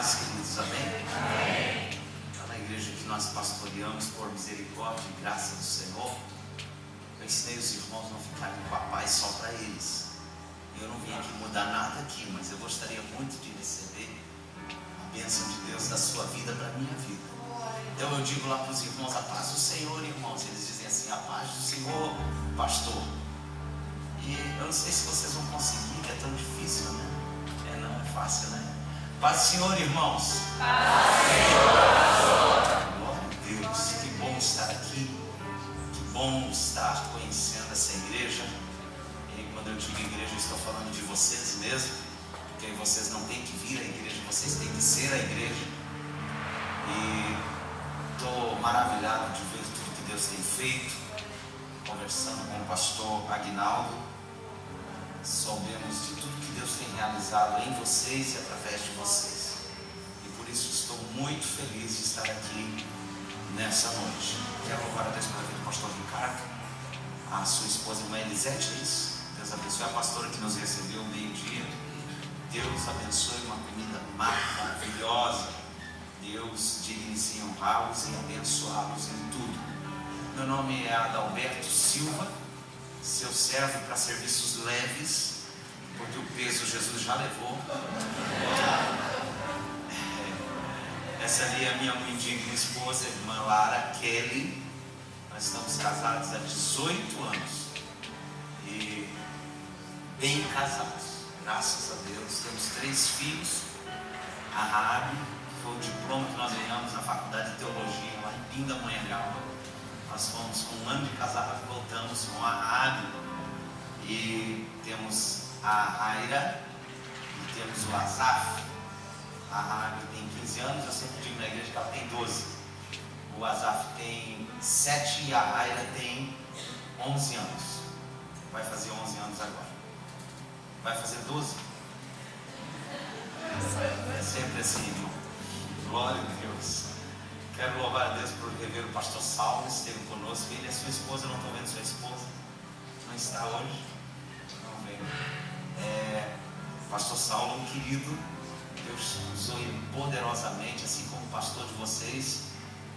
paz, queridos, amém? Está na igreja que nós pastoreamos por misericórdia e graça do Senhor. Eu ensinei os irmãos a não ficarem com a paz só para eles. Eu não vim aqui mudar nada aqui, mas eu gostaria muito de receber a bênção de Deus da sua vida para a minha vida. Então eu digo lá para os irmãos, a paz do Senhor, irmãos. Eles dizem assim, a paz do Senhor, pastor. E eu não sei se vocês vão conseguir, que é tão difícil, né? Não é fácil, né? Paz do Senhor, irmãos. Paz do Senhor, pastor. Glória a Deus, que bom estar aqui. Que bom estar conhecendo essa igreja. E quando eu digo igreja, eu estou falando de vocês mesmo. Porque vocês não têm que vir à igreja, vocês têm que ser a igreja. E estou maravilhado de ver tudo que Deus tem feito. Conversando com o pastor Aguinaldo, soubemos de tudo que Deus tem realizado em vocês e através de vocês. E por isso estou muito feliz de estar aqui nessa noite. Quero louvar a Deus pela vida do pastor Ricardo, a sua esposa irmã Elisete. Deus abençoe a pastora que nos recebeu meio-dia. Deus abençoe uma comida maravilhosa. Deus dignifique honrá-los e abençoá-los em tudo. Meu nome é Adalberto Silva, seu servo para serviços leves, porque o peso Jesus já levou. Essa ali é a minha muito digna esposa, irmã Lara Kelly. Nós estamos casados há 18 anos e bem casados, graças a Deus. Temos 3 filhos. A Rabi, que foi o diploma que nós ganhamos na faculdade de teologia lá em Pindamonhangaba. Nós fomos com 1 ano de casado, voltamos com a Rabi. E temos a Aira e temos o Azaf. A Rabi tem 15 anos, eu sempre digo na igreja que ela tem 12. O Azaf tem 7 e a Aira tem 11 anos. Vai fazer 11 anos agora. Vai fazer 12? É sempre assim, irmão. Glória a Deus. Quero louvar a Deus por rever o pastor Saulo, esteve conosco. Ele e a sua esposa, não estou vendo sua esposa, não está hoje. Não veio. Pastor Saulo, um querido, Deus usou ele poderosamente, assim como o pastor de vocês,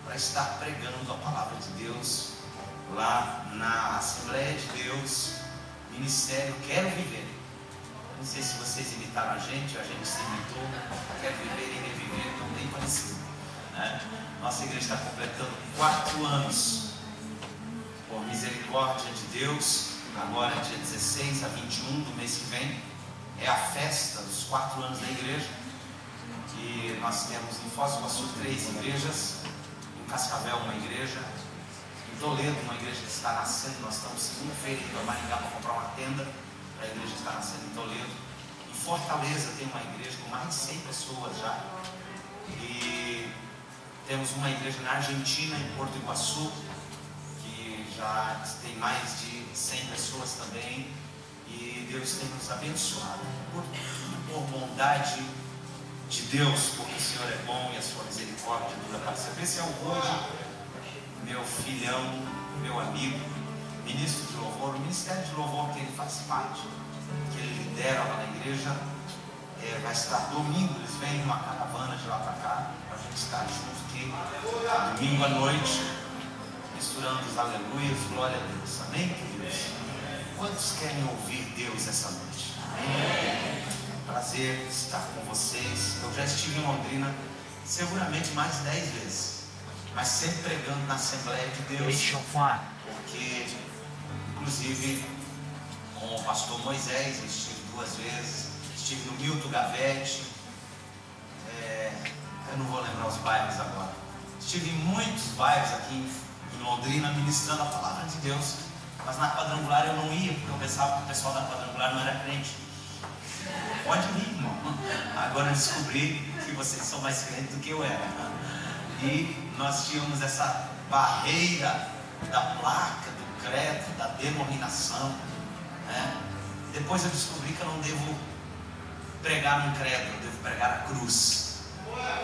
para estar pregando a palavra de Deus lá na Assembleia de Deus, Ministério Quero Viver. Não sei se vocês imitaram a gente se imitou. Quero Viver e Reviver, tão bem parecido, né? Nossa igreja está completando 4 anos, por misericórdia de Deus. Agora, dia 16 a 21 do mês que vem, é a festa dos 4 anos da igreja. E nós temos em Foz do Iguaçu 3 igrejas, em Cascavel uma igreja, em Toledo uma igreja que está nascendo. Nós estamos segunda-feira indo a Maringá para comprar uma tenda para a igreja que está nascendo em Toledo. Em Fortaleza tem uma igreja com mais de 100 pessoas já. E temos uma igreja na Argentina, em Porto Iguaçu, que já tem mais de 100 pessoas também. E Deus tem nos abençoado por bondade de Deus, porque o Senhor é bom e a sua misericórdia dura para sempre. Esse é o Rôdio, meu filhão, meu amigo, ministro de louvor. O ministério de louvor que ele faz parte, que ele lidera lá na igreja, vai estar domingo. Eles vêm numa caravana de lá para cá, para a gente estar junto aqui, domingo à noite, misturando os aleluias, glória a Deus. Amém, queridos? Quantos querem ouvir Deus essa noite? Amém? Prazer estar com vocês. Eu já estive em Londrina seguramente mais de 10 vezes, mas sempre pregando na Assembleia de Deus, porque inclusive com o pastor Moisés eu estive 2 vezes, estive no Milton Gavete, eu não vou lembrar os bairros agora, estive em muitos bairros aqui em Londrina ministrando a palavra de Deus. Mas na quadrangular eu não ia, porque eu pensava que o pessoal da quadrangular não era crente. Pode ir, irmão. Agora eu descobri que vocês são mais crentes do que eu era. E nós tínhamos essa barreira da placa, do credo, da denominação, né? Depois eu descobri que eu não devo pregar no credo, eu devo pregar a cruz.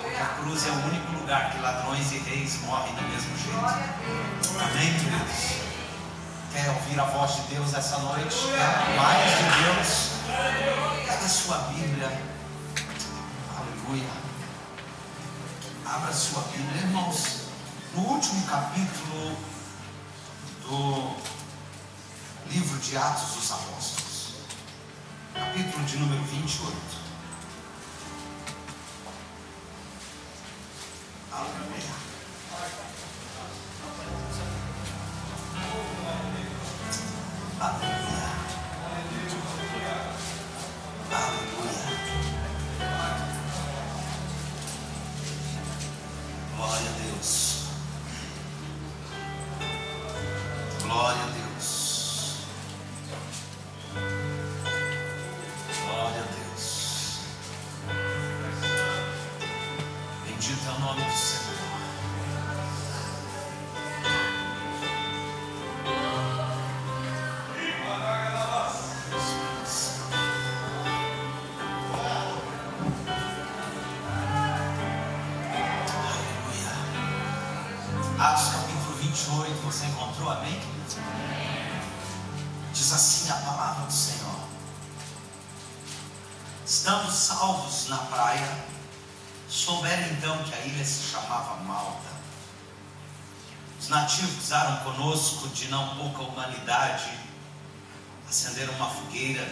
Porque a cruz é o único lugar que ladrões e reis morrem do mesmo jeito. Amém, queridos? Quer ouvir a voz de Deus essa noite? Quer mais de Deus? Pega a sua Bíblia. Aleluia. Abra sua Bíblia, irmãos, no último capítulo do livro de Atos dos Apóstolos, capítulo de número 28. Aleluia. Aleluia. Aleluia. Glória a Deus. Glória a Deus. Glória a Deus. Bendito é o nome do Senhor. Atos capítulo 28, você encontrou? Amém? Diz assim a palavra do Senhor: estando salvos na praia, souberam então que a ilha se chamava Malta. Os nativos usaram conosco de não pouca humanidade, acenderam uma fogueira,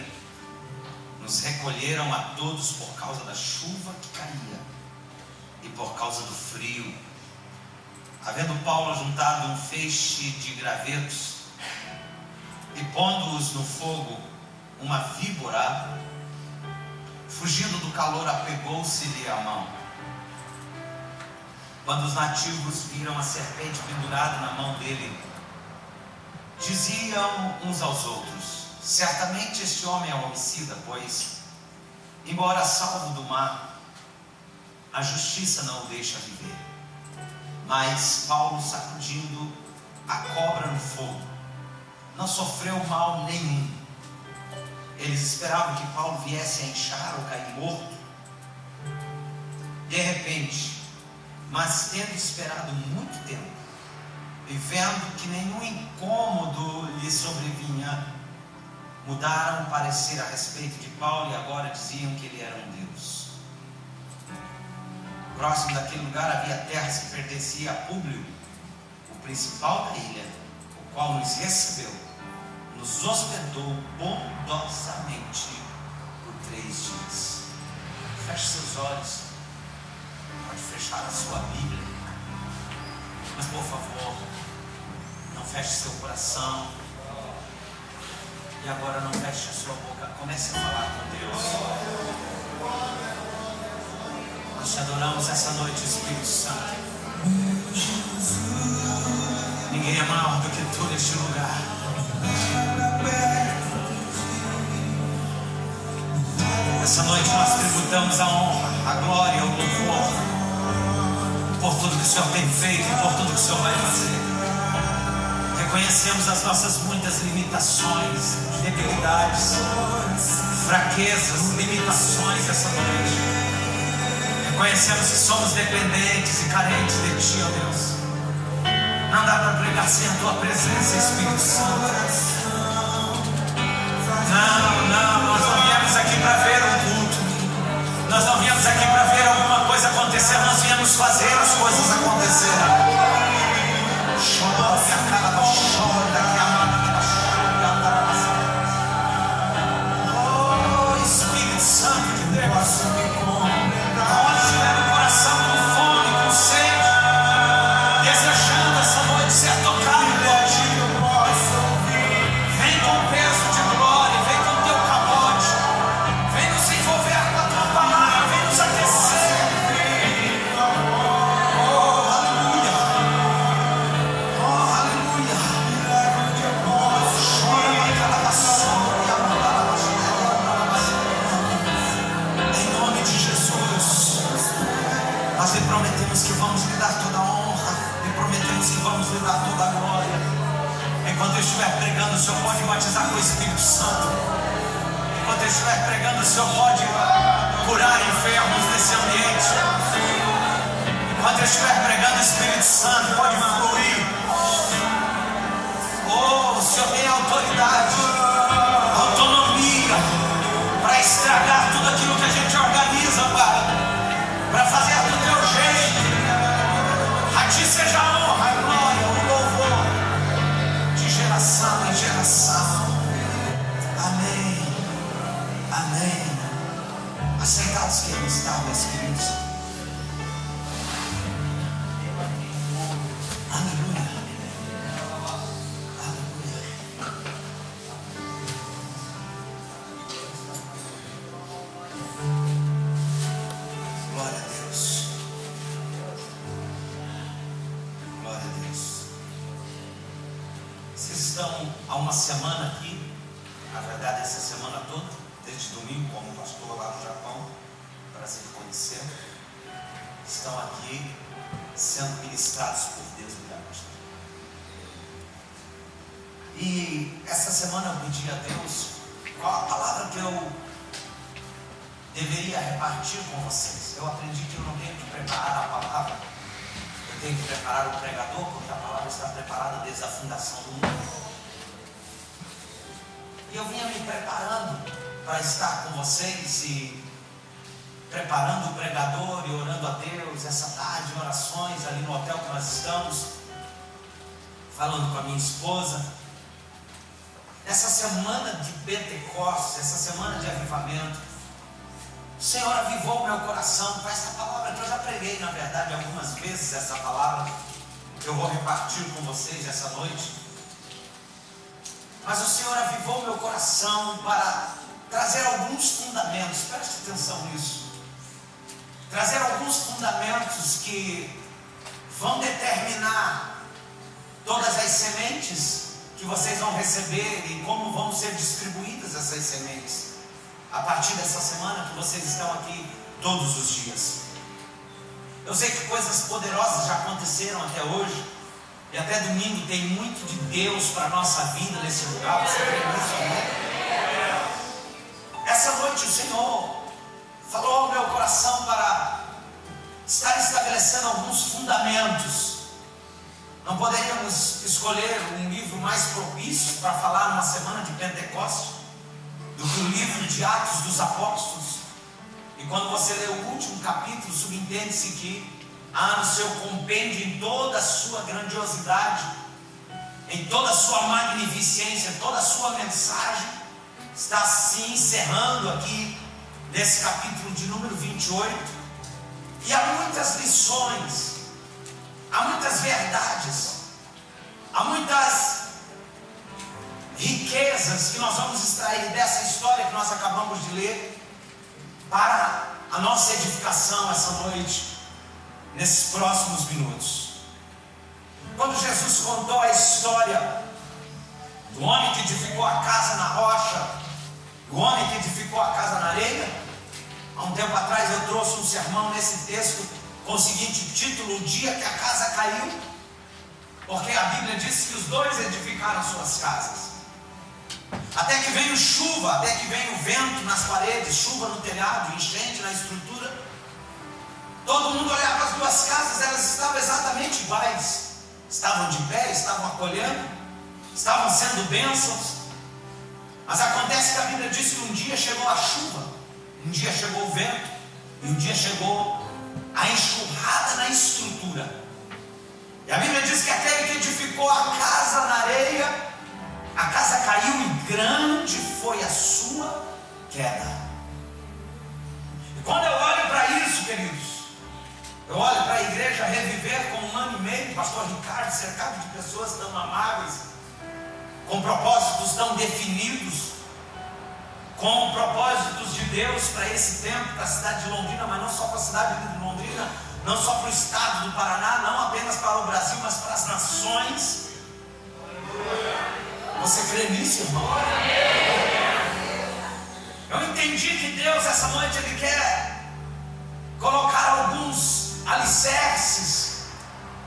nos recolheram a todos por causa da chuva que caía e por causa do frio. Havendo Paulo juntado um feixe de gravetos e pondo-os no fogo, uma víbora, fugindo do calor, apegou-se-lhe à mão. Quando os nativos viram a serpente pendurada na mão dele, diziam uns aos outros: certamente este homem é homicida, pois, embora salvo do mar, a justiça não o deixa viver. Mas Paulo, sacudindo a cobra no fogo, não sofreu mal nenhum. Eles esperavam que Paulo viesse a inchar ou cair morto. De repente, mas tendo esperado muito tempo, e vendo que nenhum incômodo lhe sobrevinha, mudaram o parecer a respeito de Paulo e agora diziam que ele era um deus. Próximo daquele lugar havia terras que pertencia a Públio, o principal da ilha, o qual nos recebeu, nos hospedou bondosamente por 3 dias. Feche seus olhos, pode fechar a sua Bíblia, mas por favor, não feche seu coração, e agora não feche a sua boca, comece a falar com Deus. Nós te adoramos essa noite, Espírito Santo. Ninguém é maior do que tu neste lugar. Essa noite nós tributamos a honra, a glória, o louvor por tudo que o Senhor tem feito e por tudo que o Senhor vai fazer. Reconhecemos as nossas muitas limitações, debilidades, fraquezas, limitações essa noite. Reconhecemos que somos dependentes e carentes de Ti, ó Deus. Não dá para pregar sem a Tua presença, Espírito Santo. Não, nós não viemos aqui para ver um culto. Nós não viemos aqui para ver alguma coisa acontecer. Nós viemos fazer as coisas acontecerem. Oh, Espírito Santo de Deus. Enquanto eu estiver pregando, o Senhor pode batizar com o Espírito Santo. Enquanto eu estiver pregando, o Senhor pode curar enfermos nesse ambiente. Enquanto eu estiver pregando, o Espírito Santo pode fluir. Oh, o Senhor tem autoridade, autonomia para estragar tudo aquilo que a gente organiza, Pai, para fazer do teu jeito. Assentados queridos, meus queridos. Aleluia. Aleluia. Glória a Deus. Glória a Deus. Vocês estão há uma semana aqui, na verdade essa semana toda, desde domingo, como pastor lá no Japão, prazer conhecer, estão aqui sendo ministrados por Deus. E essa semana eu pedi a Deus qual a palavra que eu deveria repartir com vocês. Eu aprendi que eu não tenho que preparar a palavra, eu tenho que preparar o pregador, porque a palavra está preparada desde a fundação do mundo. E eu vinha me preparando para estar com vocês e preparando o pregador e orando a Deus essa tarde em orações ali no hotel que nós estamos, falando com a minha esposa. Essa semana de Pentecostes, essa semana de avivamento, o Senhor avivou o meu coração com essa palavra que eu já preguei, na verdade, algumas vezes. Essa palavra que eu vou repartir com vocês essa noite. Mas o Senhor avivou o meu coração para trazer alguns fundamentos, preste atenção nisso, trazer alguns fundamentos que vão determinar todas as sementes que vocês vão receber e como vão ser distribuídas essas sementes a partir dessa semana que vocês estão aqui todos os dias. Eu sei que coisas poderosas já aconteceram até hoje, e até domingo tem muito de Deus para a nossa vida nesse lugar. Você crê nisso, amém? Essa noite o Senhor falou ao meu coração para estar estabelecendo alguns fundamentos. Não poderíamos escolher um livro mais propício para falar numa semana de Pentecostes do que o livro de Atos dos Apóstolos. E quando você lê o último capítulo, subentende-se que há no seu compêndio, em toda a sua grandiosidade, em toda a sua magnificência, toda a sua mensagem, está se encerrando aqui nesse capítulo de número 28. E há muitas lições, há muitas verdades, há muitas riquezas que nós vamos extrair dessa história que nós acabamos de ler para a nossa edificação essa noite, nesses próximos minutos. Quando Jesus contou a história do homem que edificou a casa na rocha, do homem que edificou a casa na areia, há um tempo atrás eu trouxe um sermão nesse texto com o seguinte título: O dia que a casa caiu, porque a Bíblia diz que os dois edificaram suas casas. Até que veio chuva, até que veio vento nas paredes, chuva no telhado, enchente na estrutura. Todo mundo olhava as duas casas, elas estavam exatamente iguais. Estavam de pé, estavam acolhendo, estavam sendo bênçãos. Mas acontece que a Bíblia diz que um dia chegou a chuva, um dia chegou o vento, e um dia chegou a enxurrada na estrutura. E a Bíblia diz que aquele que edificou a casa na areia, a casa caiu e grande foi a sua queda. E quando eu olho para isso, queridos, eu olho para a igreja Reviver com 1 ano e meio, pastor Ricardo, cercado de pessoas tão amáveis, com propósitos tão definidos, com propósitos de Deus para esse tempo, para a cidade de Londrina, mas não só para a cidade de Londrina, não só para o estado do Paraná, não apenas para o Brasil, mas para as nações. Você crê nisso, irmão? Eu entendi que Deus essa noite Ele quer colocar alguns alicerces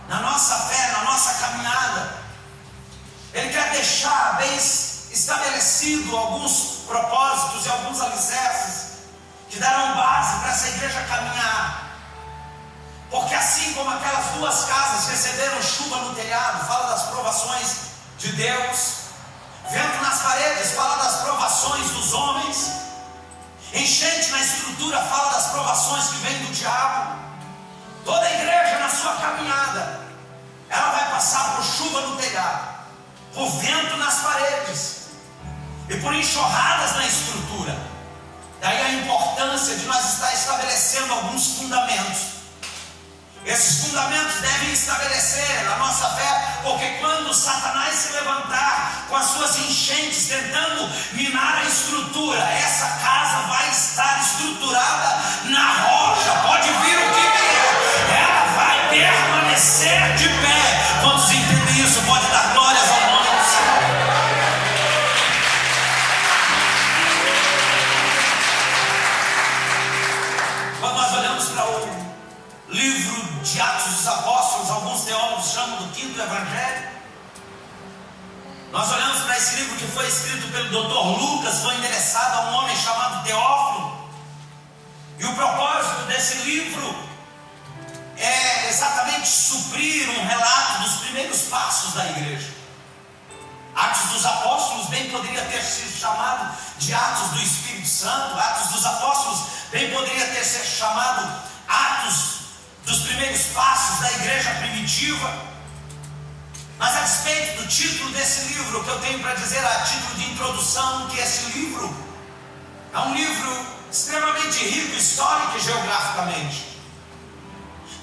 na nossa fé, na nossa caminhada. Ele quer deixar bem estabelecido alguns propósitos e alguns alicerces que darão base para essa igreja caminhar. Porque assim como aquelas duas casas receberam chuva no telhado, fala das provações de Deus, vento nas paredes, fala das provações dos homens, enchente na estrutura, fala das provações que vêm do diabo. Toda a igreja na sua caminhada, ela vai passar por chuva no telhado, por vento nas paredes e por enxurradas na estrutura. Daí a importância de nós estar estabelecendo alguns fundamentos. Esses fundamentos devem estabelecer a nossa fé, porque quando Satanás se levantar com as suas enchentes tentando minar a estrutura, essa casa vai estar estruturada na rocha. Pode vir o que vier, ela vai permanecer de pé. Quantos entendem isso? Pode dar glórias ao nome do Senhor. Quando nós olhamos para o livro de Atos dos Apóstolos, alguns teólogos chamam do quinto evangelho. Nós olhamos para esse livro que foi escrito pelo Dr. Lucas, foi endereçado a um homem chamado Teófilo. E o propósito desse livro é exatamente suprir um relato dos primeiros passos da igreja. Atos dos Apóstolos bem poderia ter sido chamado de Atos do Espírito Santo. Atos dos Apóstolos bem poderia ter sido chamado Atos dos primeiros passos da igreja primitiva. Mas a despeito do título desse livro, o que eu tenho para dizer a título de introdução, que esse livro é um livro extremamente rico histórico e geograficamente.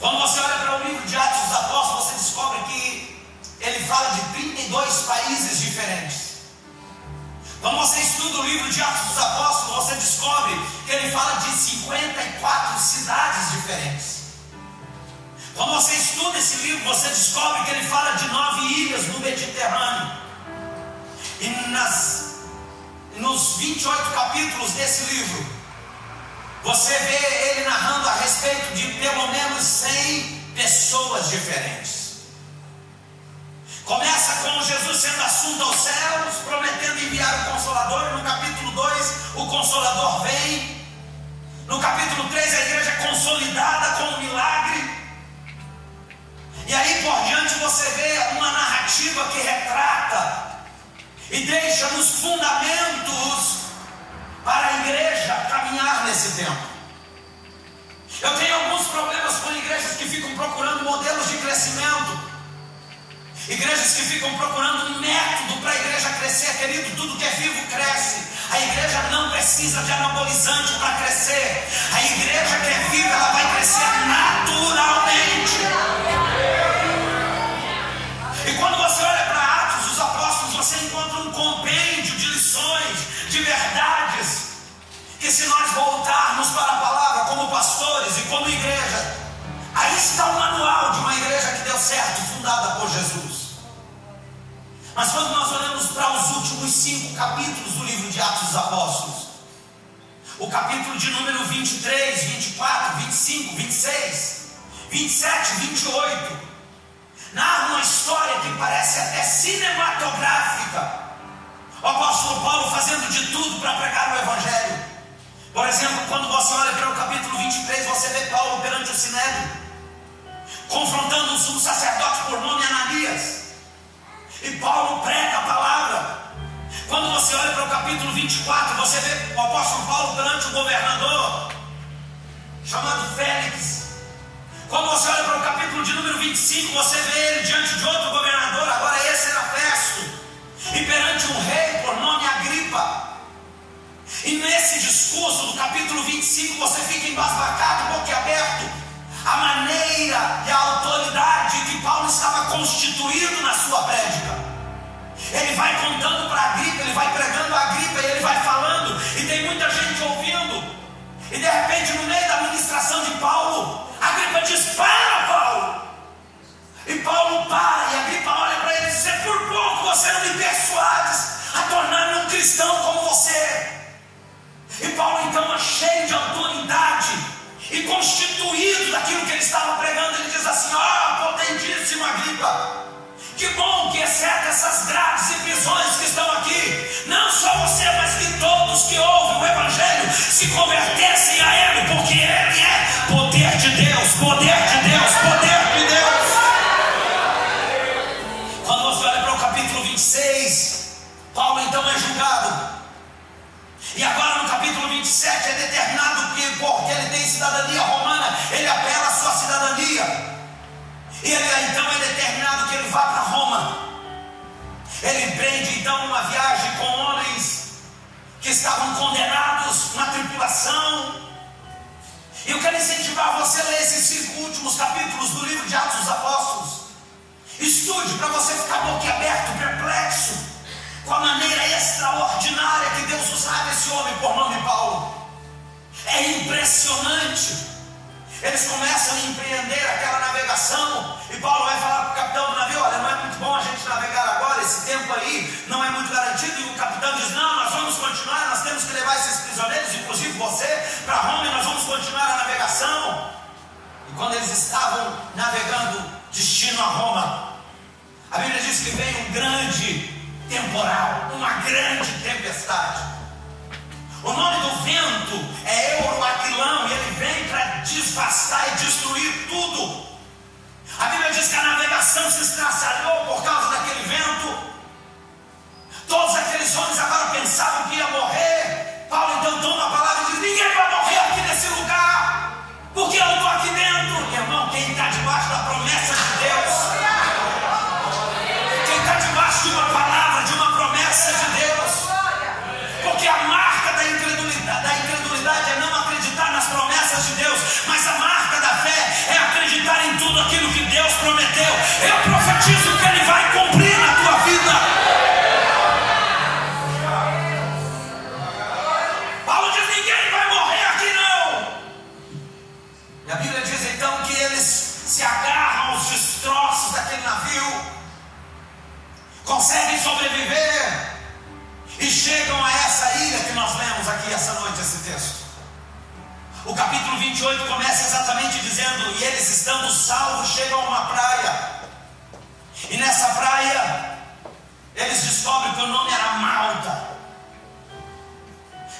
Quando você olha para o livro de Atos dos Apóstolos, você descobre que ele fala de 32 países diferentes. Quando você estuda o livro de Atos dos Apóstolos, você descobre que ele fala de 54 cidades diferentes. Quando você estuda esse livro, você descobre que ele fala de 9 ilhas no Mediterrâneo. E nos 28 capítulos desse livro, você vê ele narrando a respeito de pelo menos 100 pessoas diferentes. Começa com Jesus sendo assunto aos céus, prometendo enviar o Consolador. No capítulo 2, o Consolador vem. No capítulo 3, a igreja é consolidada com um milagre. E aí por diante você vê uma narrativa que retrata e deixa nos fundamentos para a igreja caminhar nesse tempo. Eu tenho alguns problemas com igrejas que ficam procurando modelos de crescimento, igrejas que ficam procurando um método para a igreja crescer. Querido, tudo que é vivo cresce. A igreja não precisa de anabolizante para crescer. A igreja que é viva, ela vai crescer naturalmente. E quando você olha para Atos dos Apóstolos, você encontra um compêndio de lições, de verdades, que se nós voltarmos para a palavra como pastores e como igreja, aí está o manual de uma igreja que deu certo, fundada por Jesus. Mas quando nós olhamos para os últimos 5 capítulos do livro de Atos dos Apóstolos, o capítulo de número 23, 24, 25, 26, 27, 28, narra uma história que parece até cinematográfica. O apóstolo Paulo fazendo de tudo para pregar o Evangelho. Por exemplo, quando você olha para o capítulo 23, você vê Paulo perante o Sinédrio, confrontando um sumo sacerdote por nome Ananias. E Paulo prega a palavra. Quando você olha para o capítulo 24, você vê o apóstolo Paulo perante o governador chamado Félix. Quando você olha para o capítulo de número 25, você vê ele diante de outro governador, agora esse era Festo, e perante um rei por nome Agripa. E nesse discurso do capítulo 25, você fica embasbacado, boquiaberto, a maneira e a autoridade que Paulo estava constituído na sua prédica. Ele vai contando para Agripa, ele vai pregando a Agripa e ele vai falando, e tem muita gente ouvindo. E de repente, no meio da ministração de Paulo, Agripa diz: para, Paulo! E Paulo para, e Agripa olha para ele e diz: por pouco você não me persuades a tornar-me um cristão como você. E Paulo então é cheio de autoridade e constituído daquilo que ele estava pregando, ele diz assim: potentíssimo Agripa, que bom que exceto essas grades e prisões que estão aqui, não só você, mas que todos que ouvem o Evangelho se convertessem a ele, porque ele é poder de Deus, poder de Deus, poder de Deus. Quando você olha para o capítulo 26, Paulo então é julgado. E agora no capítulo 27 é determinado que, porque ele tem cidadania romana, ele apela à sua cidadania. E ele então é determinado que ele vá para Roma. Ele empreende então uma viagem com homens que estavam condenados uma tripulação. E eu quero incentivar você a ler esses 5 últimos capítulos do livro de Atos dos Apóstolos. Estude para você ficar boquiaberto, perplexo, com a maneira extraordinária que Deus usava esse homem por nome Paulo. É impressionante. Eles começam a empreender aquela navegação, e Paulo vai falar para o capitão do navio: olha, não é muito bom a gente navegar agora, esse tempo aí não é muito garantido. E o capitão diz: não, nós vamos continuar, nós temos que levar esses prisioneiros, inclusive você, para Roma, e nós vamos continuar a navegação. E quando eles estavam navegando destino a Roma, a Bíblia diz que veio um grande temporal, uma grande tempestade. O nome do vento é Euroaquilão, e ele vem para desvastar e destruir tudo. A Bíblia diz que a navegação se estraçalhou por causa daquele vento. Todos aqueles homens agora pensavam que ia morrer. Paulo então toma a palavra e diz: ninguém vai morrer aqui nesse lugar, porque eu estou aqui dentro. Irmão, quem está debaixo da promessa de Deus, quem está debaixo de uma palavra, de uma promessa de Deus, porque a marca da incredulidade é não acreditar nas promessas de Deus, mas a marca da fé é acreditar em tudo aquilo que Deus prometeu. Eu profetizo que Ele vai cumprir na tua vida. Paulo diz: ninguém vai morrer aqui não. E a Bíblia diz então que eles se agarram aos destroços daquele navio, conseguem sobreviver e chegam a essa ilha que nós lemos aqui essa noite, esse texto. O capítulo 28 começa exatamente dizendo: e eles, estando salvos, chegam a uma praia. E nessa praia eles descobrem que o nome era Malta.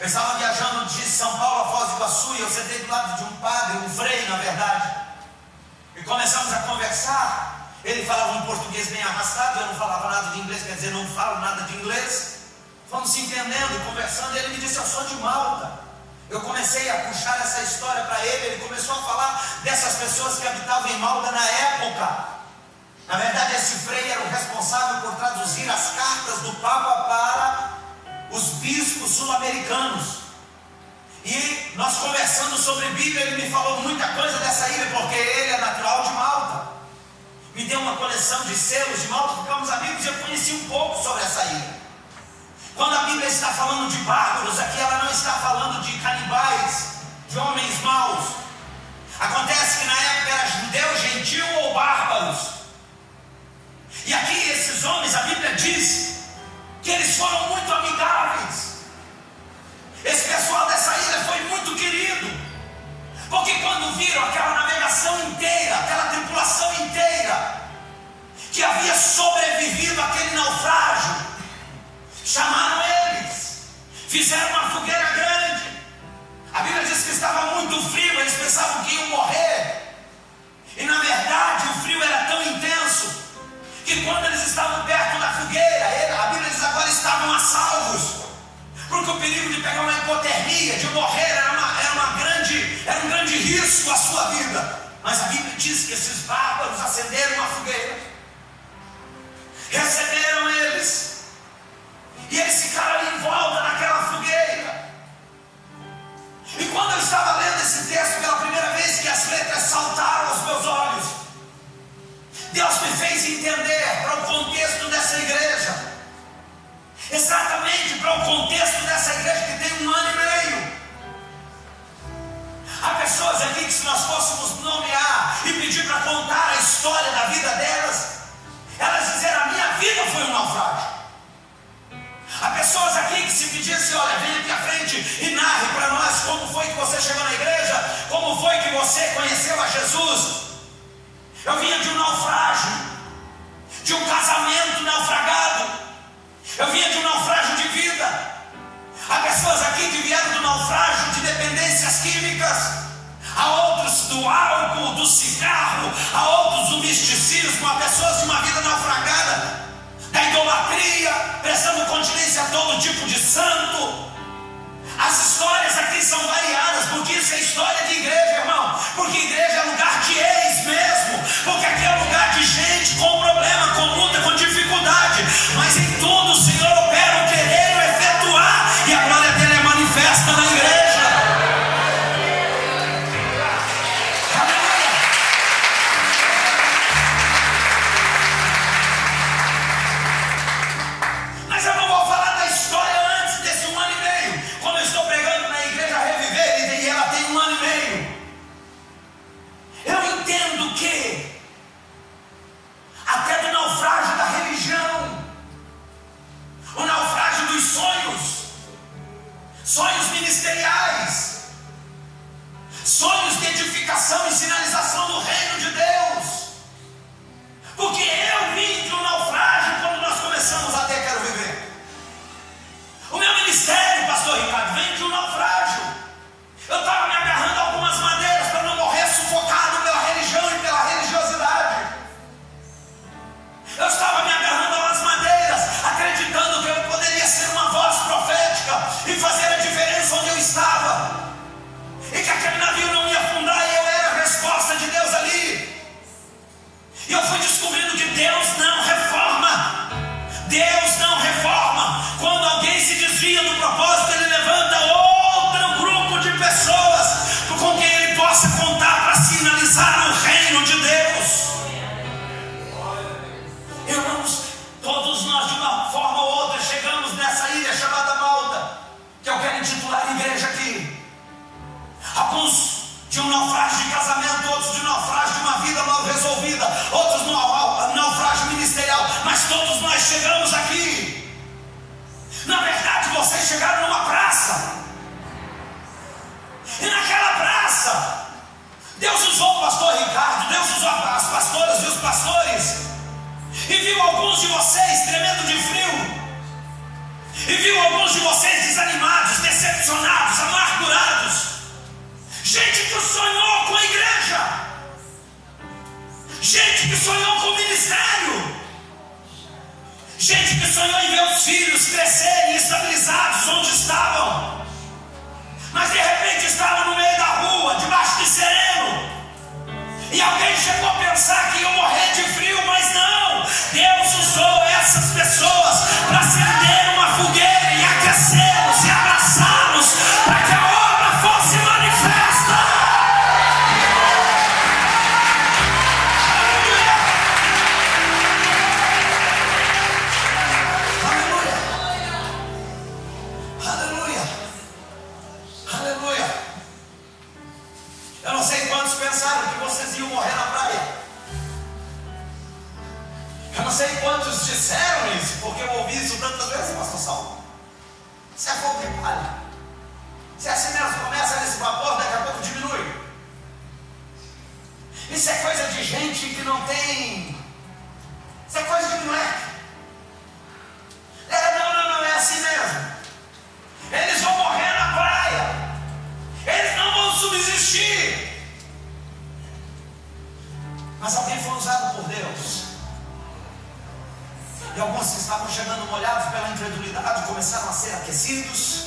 Eu estava viajando de São Paulo a Foz do Iguaçu, e eu sentei do lado de um padre, um frei na verdade, e começamos a conversar. Ele falava um português bem arrastado, eu não falava nada de inglês, quer dizer, não falo nada de inglês. Fomos se entendendo e conversando, e ele me disse: eu sou de Malta. Eu comecei a puxar essa história para ele, ele começou a falar dessas pessoas que habitavam em Malta na época. Na verdade, esse frei era o responsável por traduzir as cartas do Papa para os bispos sul-americanos. E nós conversando sobre Bíblia, ele me falou muita coisa dessa ilha, porque ele é natural de Malta. Me deu uma coleção de selos de Malta, ficamos amigos, e eu conheci um pouco sobre essa ilha. Quando a Bíblia está falando de bárbaros, aqui ela não está falando de canibais, de homens maus. Acontece que na época era judeu, gentil ou bárbaros. E aqui esses homens, a Bíblia diz que eles foram muito amigáveis. Esse pessoal dessa ilha foi muito querido, porque quando viram aquela navegação inteira, aquela tripulação inteira, que havia sobrevivido àquele naufrágio, chamaram eles, fizeram uma fogueira grande. A Bíblia diz que estava muito frio, eles pensavam que iam morrer. E na verdade o frio era tão intenso que quando eles estavam perto da fogueira, a Bíblia diz agora estavam a salvos, porque o perigo de pegar uma hipotermia, de morrer, era um grande risco à sua vida. Mas a Bíblia diz que esses bárbaros acenderam uma fogueira, receberam eles, e eles ficaram ali em volta naquela fogueira. E quando eu estava lendo esse texto pela primeira vez, que as letras saltaram aos meus olhos, Deus me fez entender para o contexto dessa igreja, exatamente para o contexto dessa igreja que tem 1 ano e meio. Há pessoas aqui que, se nós fôssemos nomear e pedir para contar a história da vida delas, elas disseram: a minha vida foi um naufrágio. Há pessoas aqui que, se pedisse: olha, vem aqui à frente e narre para nós como foi que você chegou na igreja, como foi que você conheceu a Jesus. Eu vinha de um naufrágio, de um casamento naufragado, eu vinha de um naufrágio de vida. Há pessoas aqui que vieram do naufrágio de dependências químicas, há outros do álcool, do cigarro, há outros do misticismo, há pessoas de uma vida naufragada, da idolatria, prestando continência a todo tipo de santo. As histórias aqui são variadas, porque isso é história de igreja, irmão. Porque igreja é lugar de ex mesmo, porque aqui é lugar de gente com problema, com luta, com dificuldade. Mas em tudo o Senhor opera o querer e o efetuar, e a glória dele é manifesta na igreja. sonhos ministeriais, sonhos de edificação e sinalização do reino de Deus. Porque eu vim de um naufrágio quando nós começamos a ter Quero Viver. O meu ministério, pastor Ricardo, vem de um naufrágio. Eu estava me agarrando a algumas madeiras para não morrer sufocado pela religião e pela religiosidade. Eu estava me agarrando a umas madeiras, acreditando que eu poderia ser uma voz profética e fazer a diferença onde eu estava, e que aquele navio não ia afundar e eu era a resposta de Deus ali. E eu fui descobrindo que Deus não reforma. Deus não reforma. Quando alguém se desvia do propósito, Ele levanta outro grupo de pessoas com quem Ele possa contar para sinalizar o reino de Deus. Irmãos, todos nós de uma forma ou outra chegamos nessa ilha chamada Malta, que eu quero intitular igreja aqui. Alguns de um naufrágio de casamento, outros de um naufrágio de uma vida mal resolvida, outros de um naufrágio ministerial, mas todos nós chegamos aqui. Na verdade, vocês chegaram numa praça, e naquela praça Deus usou o pastor Ricardo, Deus usou as pastoras e os pastores, e viu alguns de vocês tremendo de frio, e viu alguns de vocês desanimados, decepcionados, amargurados. Gente que sonhou com a igreja, gente que sonhou com o ministério, gente que sonhou em ver os filhos crescerem estabilizados onde estavam, mas de repente estavam no meio da rua, debaixo de sereno, e alguém chegou a pensar que iam morrer de frio, mas não. Deus usou essas pessoas para acender uma fogueira e aquecê-los e abraçá-los, para que a obra fosse manifesta. Aleluia! Aleluia! Aleluia! Eu não sei quantos pensaram que vocês iam morrer na praia. Eu não sei quantos disseram isso, porque eu ouvi isso tantas vezes, pastor Saulo. Isso é fogo de palha. Se assim mesmo começa nesse vapor, daqui a pouco diminui. Isso é coisa de gente que não tem. Isso é coisa de moleque. Não, é assim mesmo. Eles vão morrer na praia. Eles não vão subsistir. Mas alguém foi usado por Deus. E alguns que estavam chegando molhados pela incredulidade começaram a ser aquecidos.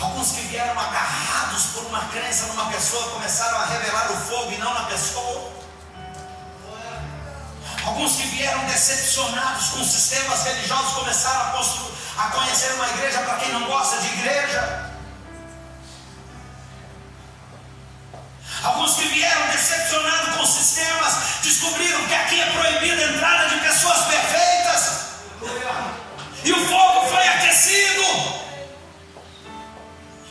Alguns que vieram agarrados por uma crença numa pessoa começaram a revelar o fogo e não na pessoa. Alguns que vieram decepcionados com sistemas religiosos começaram a conhecer uma igreja para quem não gosta de igreja. Alguns que vieram decepcionados com sistemas descobriram que aqui é proibida a entrada de pessoas perfeitas. E o fogo foi aquecido.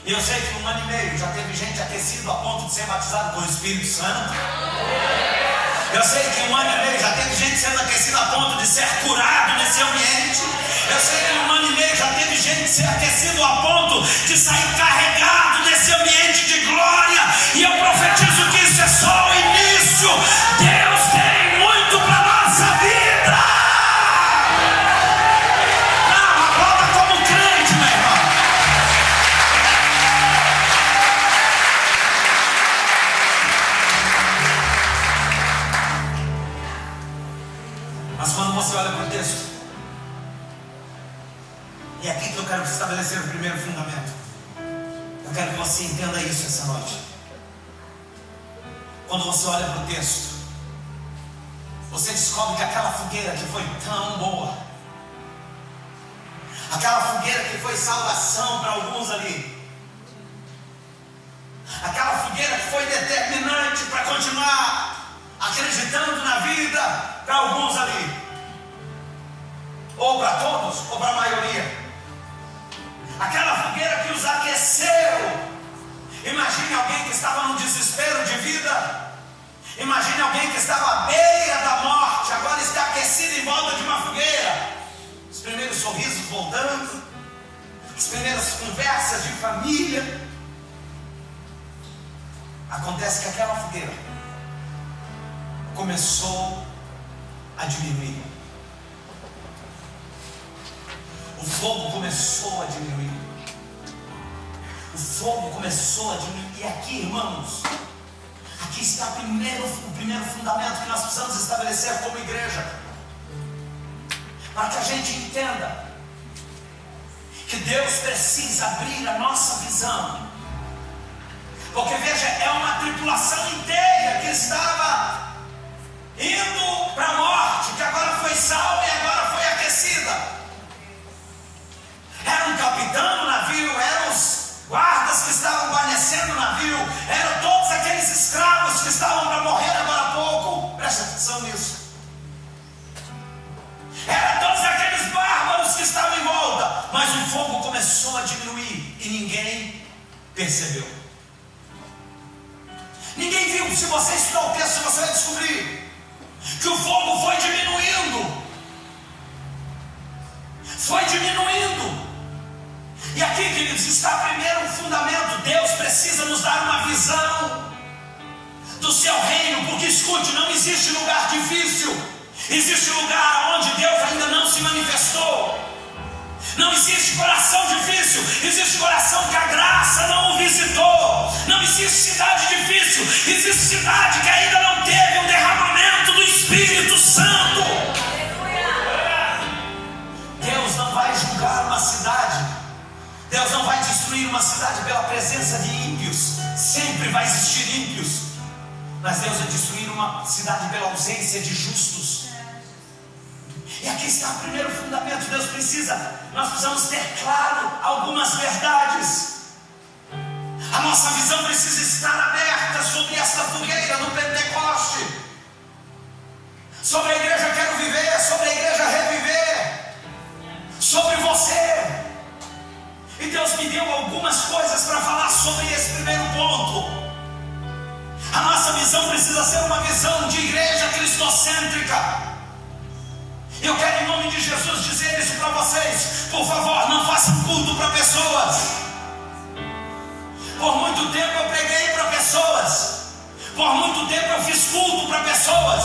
E eu sei que em 1 ano e meio já teve gente aquecida a ponto de ser batizado com o Espírito Santo. Eu sei que em 1 ano e meio já teve gente sendo aquecida a ponto de ser curado nesse ambiente. Eu sei que em 1 ano e meio já teve gente ser aquecido a ponto de sair carregado desse ambiente de glória. E eu profetizo que isso é só o início. Deus tem muito para a nossa vida. Não, aplauda como crente, meu irmão. Mas quando você olha para o texto, e é aqui que eu quero estabelecer o primeiro fundamento. Eu quero que você entenda isso essa noite. Quando você olha para o texto, você descobre que aquela fogueira que foi tão boa, aquela fogueira que foi salvação para alguns ali, aquela fogueira que foi determinante para continuar acreditando na vida para alguns ali, ou para todos, ou para a maioria, aquela fogueira que os aqueceu. Imagine alguém que estava num desespero de vida, imagine alguém que estava à beira da morte, agora está aquecido em volta de uma fogueira, os primeiros sorrisos voltando, as primeiras conversas de família. Acontece que aquela fogueira começou a diminuir. O fogo começou a diminuir. O fogo começou a diminuir. E aqui, irmãos, aqui está o primeiro fundamento que nós precisamos estabelecer como igreja, para que a gente entenda que Deus precisa abrir a nossa visão. Porque veja, é uma tripulação inteira que estava indo para a morte, que agora foi salva e agora foi aquecida. Era um capitão no navio, eram os guardas que estavam guarnecendo o navio, eram todos aqueles escravos que estavam para morrer agora há pouco. Presta atenção nisso. Eram todos aqueles bárbaros que estavam em volta, mas o fogo começou a diminuir e ninguém percebeu. Ninguém viu. Se você estudar o texto, você vai descobrir que o fogo foi diminuindo. Foi diminuindo. E aqui, queridos, está primeiro um fundamento. Deus precisa nos dar uma visão do seu reino. Porque escute, não existe lugar difícil. Existe lugar onde Deus ainda não se manifestou. Não existe coração difícil, existe coração que a graça não o visitou. Não existe cidade difícil, existe cidade que ainda não teve um derramamento do Espírito Santo. Deus não vai julgar uma cidade, Deus não vai destruir uma cidade pela presença de ímpios. Sempre vai existir ímpios, mas Deus vai destruir uma cidade pela ausência de justos. E aqui está o primeiro fundamento. Nós precisamos ter claro algumas verdades. A nossa visão precisa estar aberta sobre esta fogueira do Pentecoste, sobre a igreja Quero Viver, sobre a igreja Reviver, sobre você. E Deus me deu algumas coisas para falar sobre esse primeiro ponto. A nossa visão precisa ser uma visão de igreja cristocêntrica. Eu quero, em nome de Jesus, dizer isso para vocês. Por favor, não façam culto para pessoas. Por muito tempo eu preguei para pessoas. Por muito tempo eu fiz culto para pessoas.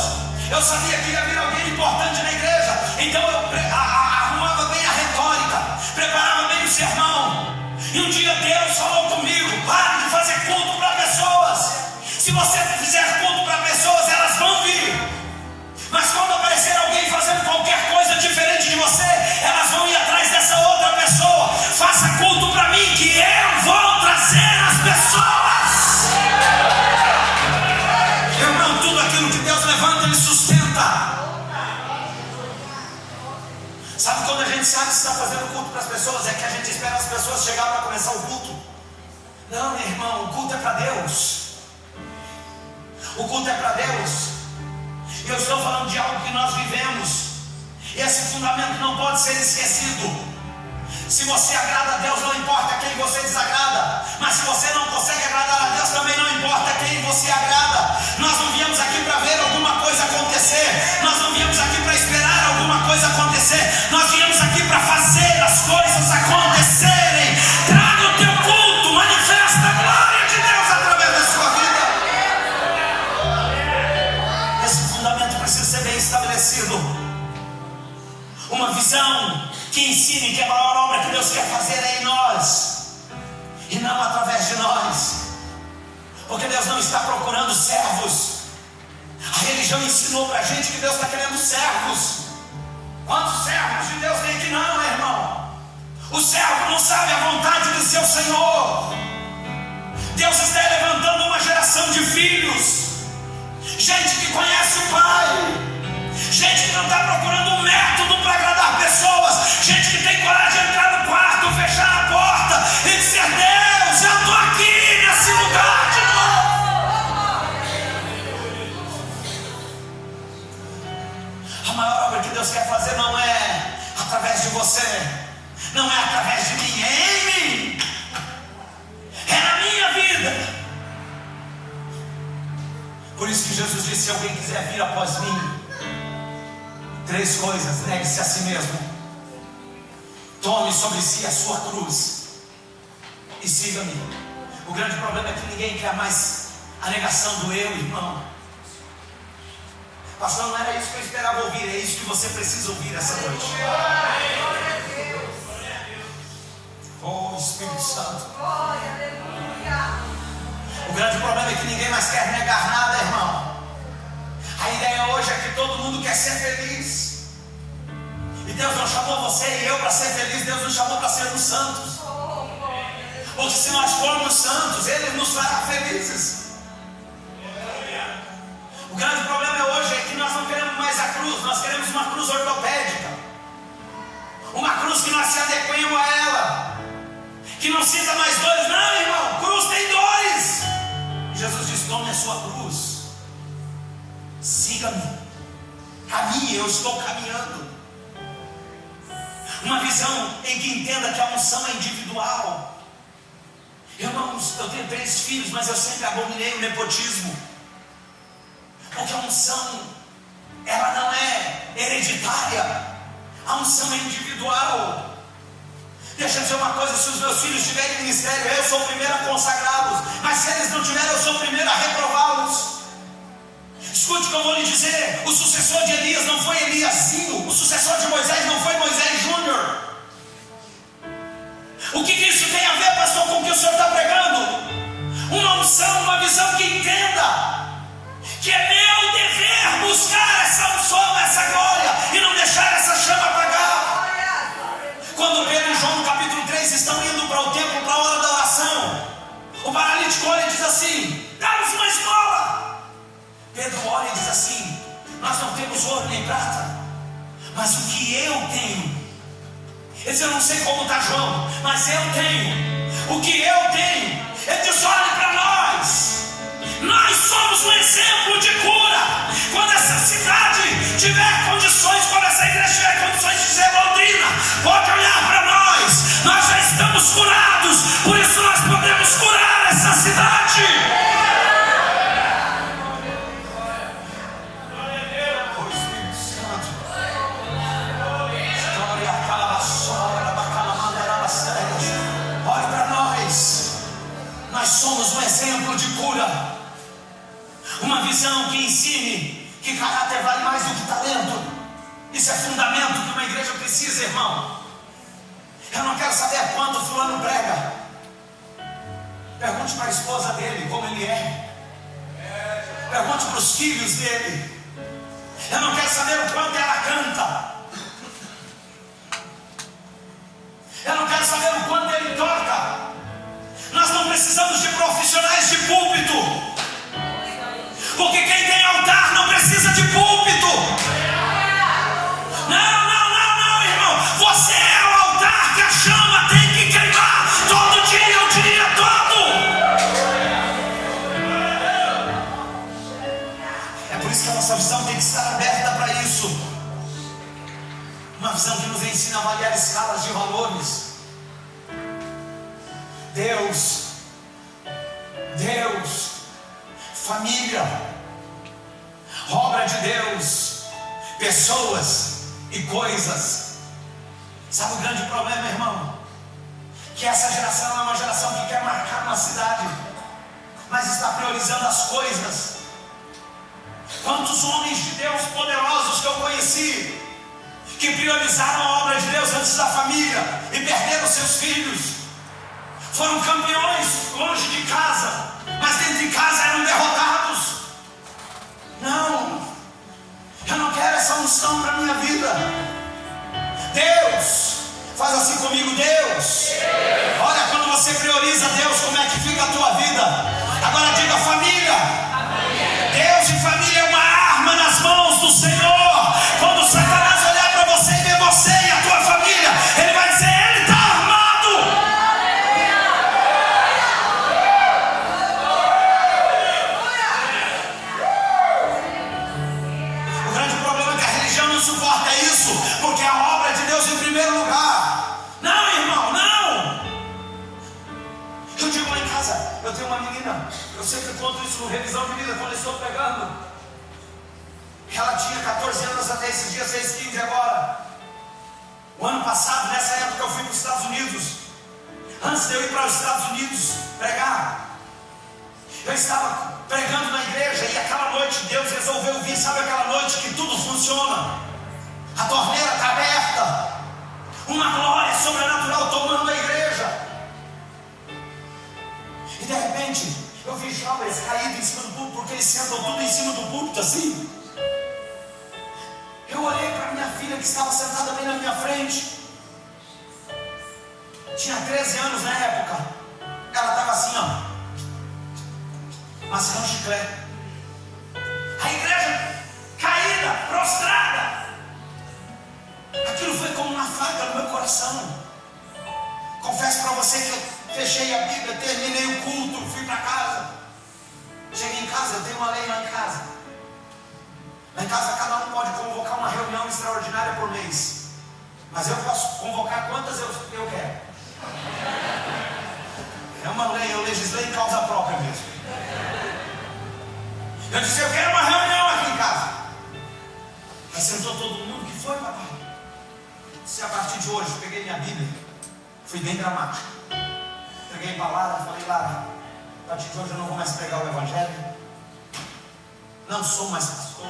Eu sabia que ia vir alguém importante na igreja, então eu arrumava bem a retórica, preparava bem o sermão. E um dia Deus falou comigo: pare de fazer culto para pessoas. Se você fizer culto para pessoas, elas vão vir. Mas quando aparecer alguém fazendo qualquer coisa diferente de você, elas vão ir atrás dessa outra pessoa. Faça culto para mim, que eu vou trazer as pessoas. Irmão, tudo aquilo que Deus levanta, Ele sustenta. Sabe quando a gente sabe se está fazendo culto para as pessoas? É que a gente espera as pessoas chegar para começar o culto. Não, meu irmão, o culto é para Deus. O culto é para Deus. Eu estou falando de algo que nós vivemos. Esse fundamento não pode ser esquecido. Se você agrada a Deus, não importa quem você desagrada. Mas se você não consegue agradar a Deus, também não importa quem você agrada. Nós não viemos aqui para ver alguma coisa acontecer. Nós não viemos aqui para esperar alguma coisa acontecer. Nós viemos aqui para fazer as coisas acontecerem. Traga o teu culto, manifesta a glória de Deus através da sua vida. Esse fundamento precisa ser bem estabelecido. Uma visão que ensine que a maior obra que Deus quer fazer é em nós e não através de nós. Porque Deus não está procurando servos. A religião ensinou para a gente que Deus está querendo servos. Quantos servos de Deus tem aqui? Não, meu irmão. O servo não sabe a vontade do seu Senhor. Deus está levantando uma geração de filhos, gente que conhece o Pai, gente que não está procurando um método para agradar pessoas, gente que tem coragem de entrar no quarto, fechar a porta e dizer: Deus, eu estou aqui nesse lugar de novo. A maior obra que Deus quer fazer não é através de você, não é através de mim, é em mim, é na minha vida. Por isso que Jesus disse: se alguém quiser vir após mim, 3 coisas: negue-se a si mesmo, Tome sobre si a sua cruz e siga-me. O grande problema é que ninguém quer mais a negação do eu, irmão. Pastor, não era isso que eu esperava ouvir. É isso que você precisa ouvir essa noite. Oh, Espírito Santo. O grande problema é que ninguém mais quer negar nada, irmão. A ideia hoje é que todo mundo quer ser feliz. E Deus não chamou você e eu para ser feliz. Deus nos chamou para sermos santos. Porque se nós formos santos, Ele nos fará felizes. O grande problema hoje é que nós não queremos mais a cruz. Nós queremos uma cruz ortopédica. Uma cruz que nós se adequemos a ela, que não sinta mais dores. Não, irmão, cruz tem dores. Jesus diz: tome a sua cruz, siga-me, caminhe, eu estou caminhando. Uma visão em que entenda que a unção é individual. Irmãos, eu tenho 3 filhos, mas eu sempre abominei o nepotismo, porque a unção, ela não é hereditária, a unção é individual. Deixa eu dizer uma coisa: se os meus filhos tiverem ministério, eu sou o primeiro a consagrá-los, mas se eles não tiverem, eu sou o primeiro a reprová-los. Escute o que eu vou lhe dizer: o sucessor de Elias não foi Eliasinho, o sucessor de Moisés não foi Moisés Júnior. O que isso tem a ver, pastor, com o que o senhor está pregando? Uma unção, uma visão que entenda que é meu dever buscar essa unção, essa glória, e não deixar essa chama apagar. Quando Pedro e João, no capítulo 3, estão indo para o templo para a hora da oração, o paralítico olha e diz assim: dá-nos uma esmola. Pedro olha e diz assim: nós não temos ouro nem prata, mas o que eu tenho. Ele diz: eu não sei como está João, mas eu tenho. O que eu tenho. Ele diz: olhe para nós. Nós somos um exemplo de cura. Quando essa cidade tiver condições, quando essa igreja tiver condições de ser doutrina, pode olhar para nós. Nós já estamos curados, por isso nós podemos curar essa cidade. O Espírito Santo. Olhe para nós. Nós somos um exemplo de cura. Uma visão que ensine que caráter vale mais do que talento. Isso é fundamento que uma igreja precisa, irmão. Eu não quero saber quanto fulano prega. Pergunte para a esposa dele como ele é. Pergunte para os filhos dele. Eu não quero saber o quanto ela canta. Eu não quero saber o quanto ele toca. Nós não precisamos de profissionais de púlpito, porque quem tem altar não precisa de púlpito. Não, irmão. Você é o altar que a chama tem que queimar todo dia, o dia todo. É por isso que a nossa visão tem que estar aberta para isso. Uma visão que nos ensina a avaliar escalas de valores. Deus, família, obra de Deus, pessoas e coisas. Sabe o grande problema, irmão? Que essa geração é uma geração que quer marcar uma cidade, mas está priorizando as coisas. Quantos homens de Deus poderosos que eu conheci, que priorizaram a obra de Deus antes da família e perderam seus filhos. Foram campeões longe de casa, mas dentro de casa eram derrotados. Não, eu não quero essa unção para a minha vida. Deus, faz assim comigo, Deus. Olha, quando você prioriza Deus, como é que fica a tua vida? Agora diga: família. Deus e família é uma arma nas mãos do Senhor. Quando Satanás olhar para você e ver você e a tua família, ele vai dizer: ele está armado. O grande problema é que a religião não suporta isso, porque a obra de Deus em primeiro lugar. Não, irmão, não. Eu digo lá em casa, eu tenho uma menina, eu sempre conto isso no Revisão de Vida, quando eu estou pregando. Ela tinha 14 anos até esses dias, fez 15 agora. O ano passado, nessa época, eu fui para os Estados Unidos. Antes de eu ir para os Estados Unidos pregar, eu estava pregando na igreja, e aquela noite Deus resolveu vir. Sabe aquela noite que tudo funciona? A torneira está aberta, uma glória sobrenatural tomando a igreja. E de repente eu vi jovens caídos em cima do púlpito, porque eles sentam tudo em cima do púlpito assim. Eu olhei para minha filha que estava sentada bem na minha frente. Tinha 13 anos na época. Ela estava assim, ó, mascando chiclete. A igreja caída, prostrada. Aquilo foi como uma faca no meu coração. Confesso para você que eu fechei a Bíblia, terminei o culto, fui para casa. Cheguei em casa, eu tenho uma lei lá em casa. Lá em casa cada um pode convocar uma reunião extraordinária por mês, mas eu posso convocar quantas eu quero. É uma lei, eu legislei em causa própria mesmo. Eu disse, eu quero uma reunião aqui em casa. Aí sentou todo mundo. Que foi, papai? Se a partir de hoje, peguei minha Bíblia, fui bem dramático. Peguei para Lara, falei, Lara, a partir de hoje eu não vou mais pregar o Evangelho. Não sou mais pastor.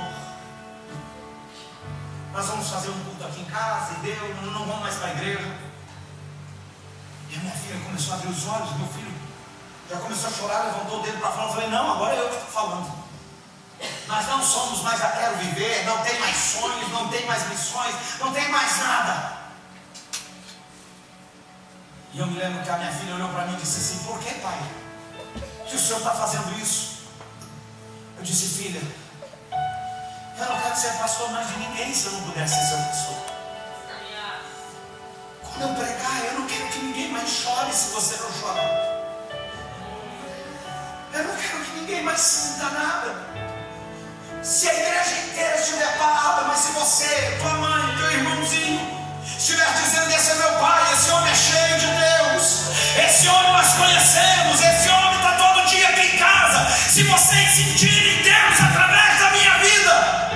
Nós vamos fazer um culto aqui em casa e Deus, não vamos mais para a igreja. E a minha filha começou a abrir os olhos, meu filho já começou a chorar, levantou o dedo para fora. Eu falei, não, agora eu que estou falando. Nós não somos mais a Quero Viver, não tem mais sonhos, não tem mais missões, não tem mais nada. E eu me lembro que a minha filha olhou para mim e disse assim, por que, pai? Que o senhor está fazendo isso? Eu disse, filha, eu não quero ser pastor mais de ninguém se eu não puder ser seu pastor. Quando eu pregar, eu não quero que ninguém mais chore se você não chorar. Eu não quero que ninguém mais sinta nada. Se a igreja inteira estiver parada, mas se você, tua mãe, teu irmãozinho estiver dizendo, esse é meu pai, esse homem é cheio de Deus, esse homem nós conhecemos, esse homem está todo dia aqui em casa. Se vocês sentirem Deus através da minha vida,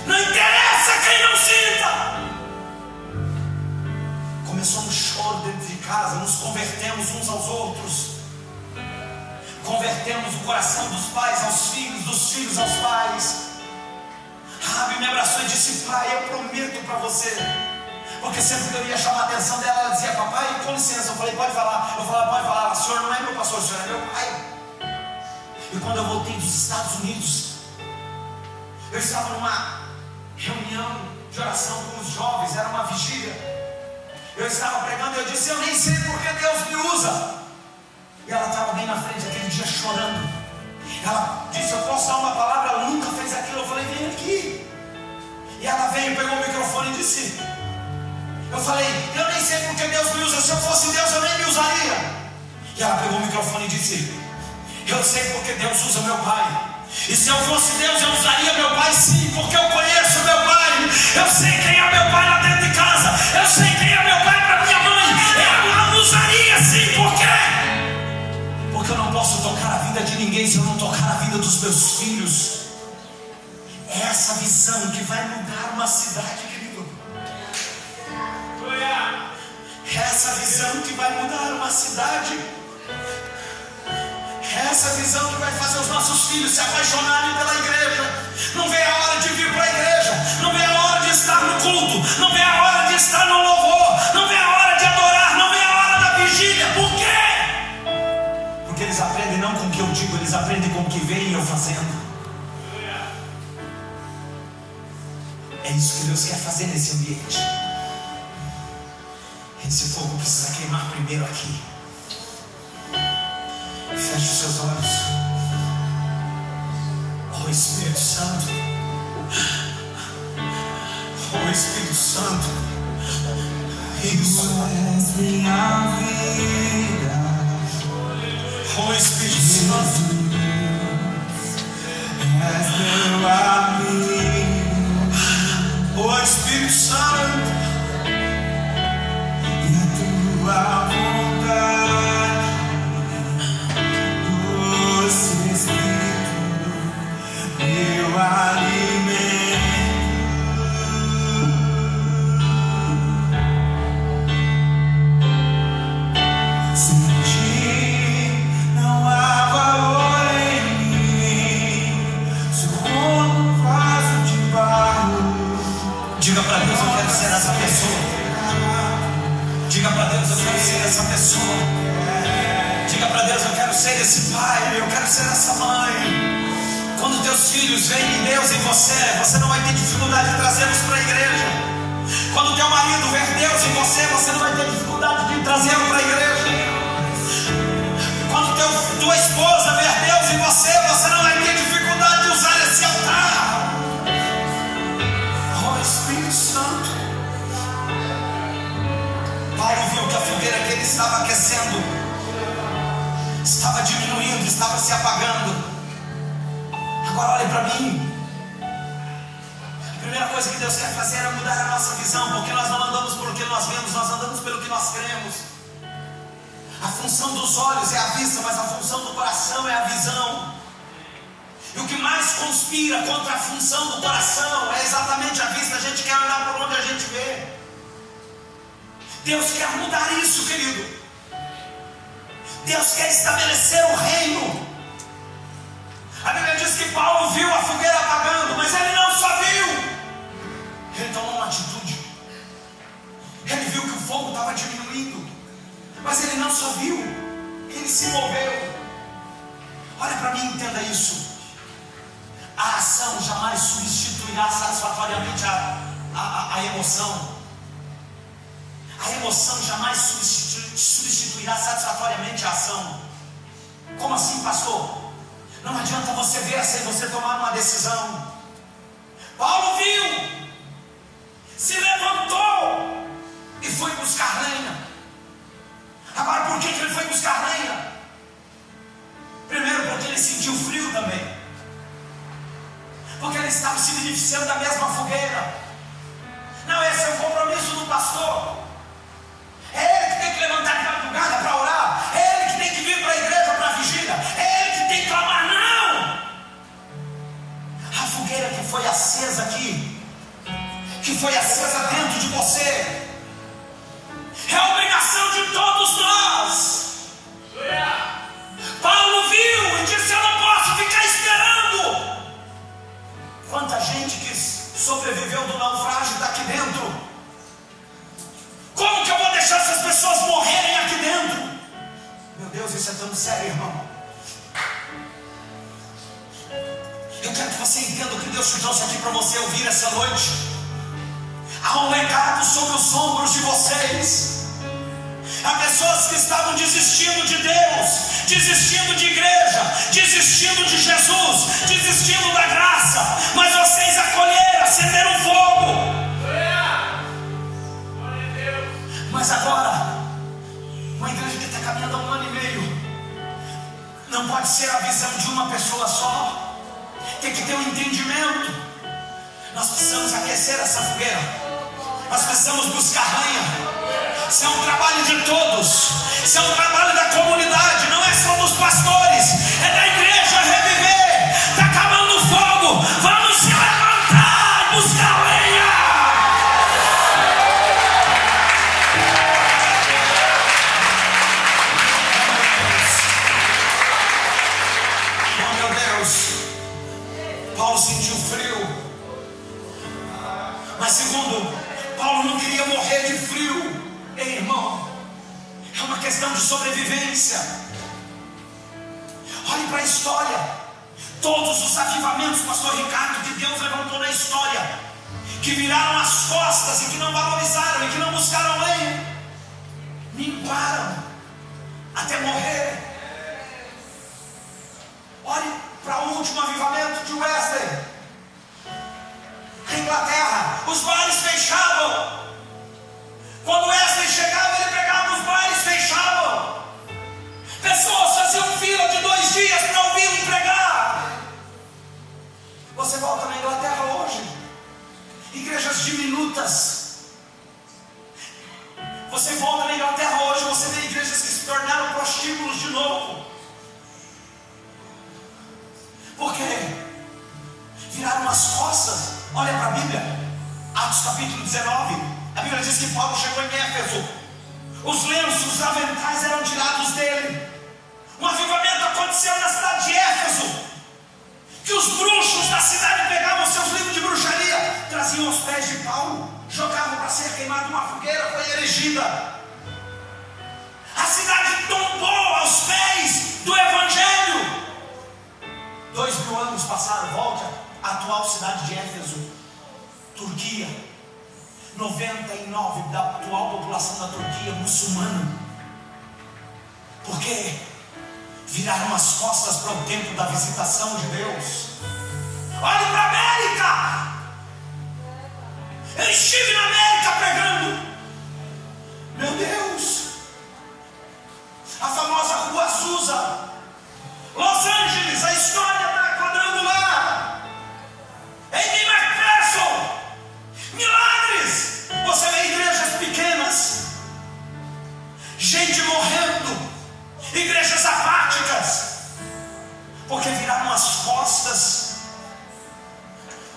não interessa quem não sinta. Começou um choro dentro de casa, nos convertemos uns aos outros. Convertemos o coração dos pais aos filhos, dos filhos aos pais. Rabi me abraçou e disse, pai, eu prometo para você. Porque sempre que eu ia chamar a atenção dela, ela dizia, papai, com licença. Eu falei, pode falar. Eu falava, pode falar. O senhor não é meu pastor, o senhor é meu pai. E quando eu voltei dos Estados Unidos, eu estava numa reunião de oração com os jovens, era uma vigília. Eu estava pregando e eu disse, eu nem sei porque Deus me usa. E ela estava bem na frente aquele dia chorando. Ela disse, eu posso dar uma palavra? Ela nunca fez aquilo. Eu falei, vem aqui. E ela veio, pegou o microfone e disse, eu falei, eu nem sei porque Deus me usa. Se eu fosse Deus, eu nem me usaria. E ela pegou o microfone e disse, eu sei porque Deus usa meu pai. E se eu fosse Deus, eu usaria meu pai sim, porque eu conheço meu pai. Eu sei quem é meu pai lá dentro de casa. Eu sei quem é meu pai para minha mãe. Ela usaria sim, por quê? Porque eu não posso tocar a vida de ninguém se eu não tocar a vida dos meus filhos. É essa visão que vai mudar uma cidade, querido. É essa visão que vai mudar uma cidade. É essa visão que vai fazer os nossos filhos se apaixonarem pela igreja. Não vê a hora de vir para a igreja. Não vê a hora de estar no culto. Não vê a hora de estar no louvor. Não vê a hora de adorar. Não vê a hora da vigília. Por quê? Porque eles aprendem não com o que eu digo, eles aprendem com o que veem eu fazendo. É isso que Deus quer fazer nesse ambiente. Esse fogo precisa queimar primeiro aqui. Feche os seus olhos. Oh Espírito Santo. Oh Espírito Santo. Isso é minha vida. Oh Espírito Santo. És meu amigo. Oh Espírito Santo. E a tua vontade. Doce Espírito, meu alimento. Sem ti não há valor em mim. Sou como um vaso de barro. Diga para Deus: eu quero ser essa pessoa. Diga para Deus: eu quero ser essa pessoa. Diga para Deus: eu quero ser esse pai, eu quero ser essa mãe. Quando teus filhos veem Deus em você, você não vai ter dificuldade de trazê-los para a igreja. Quando teu marido ver Deus em você, você não vai ter dificuldade de trazê-lo para a igreja. Quando tua esposa ver Deus em você, você não vai ter dificuldade de usar esse altar. Oh, Espírito Santo. Paulo viu que a fogueira que ele estava aquecendo estava diminuindo, estava se apagando. Agora olhe para mim. A primeira coisa que Deus quer fazer é mudar a nossa visão, porque nós não andamos por o que nós vemos, nós andamos pelo que nós cremos. A função dos olhos é a vista, mas a função do coração é a visão. E o que mais conspira contra a função do coração é exatamente a vista. A gente quer andar por onde a gente vê. Deus quer mudar isso, querido. Deus quer estabelecer o reino. A Bíblia diz que Paulo viu a fogueira apagando, mas ele não só viu. Ele tomou uma atitude. Ele viu que o fogo estava diminuindo, mas ele não só viu, ele se moveu. Olha para mim e entenda isso. A ação jamais substituirá satisfatoriamente a emoção. A emoção jamais substituirá satisfatoriamente a ação. Como assim, pastor? Não adianta você ver sem você tomar uma decisão. Paulo viu, se levantou e foi buscar lenha. Agora, por que ele foi buscar lenha? Primeiro, porque ele sentiu frio também. Porque ele estava se beneficiando da mesma fogueira. Não, esse é o compromisso do pastor. É ele que tem que levantar de madrugada para orar. É ele que tem que vir para a igreja para a vigília. É ele que tem que clamar. Não! A fogueira que foi acesa aqui, que foi acesa dentro de você, é a obrigação de todos nós. Paulo viu e disse: eu não posso ficar esperando. Quanta gente que sobreviveu do naufrágio está aqui dentro. Como que eu vou deixar essas pessoas morrerem aqui dentro? Meu Deus, isso é tão sério, irmão. Eu quero que você entenda o que Deus te trouxe aqui para você ouvir essa noite. Há um legado sobre os ombros de vocês. Há pessoas que estavam desistindo de Deus, desistindo de igreja, desistindo de Jesus, desistindo da graça, mas vocês acolheram, acenderam fogo. Mas agora, uma igreja que está caminhando há 1 ano e meio, não pode ser a visão de uma pessoa só. Tem que ter um entendimento. Nós precisamos aquecer essa fogueira. Nós precisamos buscar lenha. Isso é um trabalho de todos. Isso é um trabalho da comunidade. Não é só dos pastores. É da igreja reviver. Está acabando o fogo. Vamos se levantar e buscar lenha. Oh, meu Deus. Paulo sentiu frio. Mas segundo, Paulo não queria morrer de frio. Ei, irmão, é uma questão de sobrevivência. Olhe para a história. Todos os avivamentos, pastor Ricardo, que Deus levantou na história, que viraram as costas e que não valorizaram e que não buscaram lenha, minguaram até morrer. Olhe para o último avivamento de Wesley. Na Inglaterra, os bares fechavam. Quando Wesley chegava, ele pregava, os bares fechavam. Pessoas faziam fila de 2 dias para ouvi-lo pregar. Você volta na Inglaterra hoje, igrejas diminutas. Você volta na Inglaterra hoje, você vê igrejas que se tornaram prostíbulos de novo. Por quê? Viraram as costas. Olha para a Bíblia, Atos capítulo 19. A Bíblia diz que Paulo chegou em Éfeso. Os lenços, os aventais eram tirados dele. Um avivamento aconteceu na cidade de Éfeso, que os bruxos da cidade pegavam seus livros de bruxaria, traziam aos pés de Paulo, jogavam para ser queimado. Uma fogueira foi erigida. A cidade tombou aos pés do Evangelho. 2000 anos passaram. Volte à atual cidade de Éfeso, Turquia. 99% da atual população da Turquia é muçulmana. Por quê? Viraram as costas para o tempo da visitação de Deus. Olhe para a América. Eu estive na América pregando. Meu Deus. A famosa Rua Azusa, Los Angeles, a história da quadrangular. Amy McPherson. Milagres. Você vê igrejas pequenas, gente morrendo, igrejas apáticas, porque viraram as costas.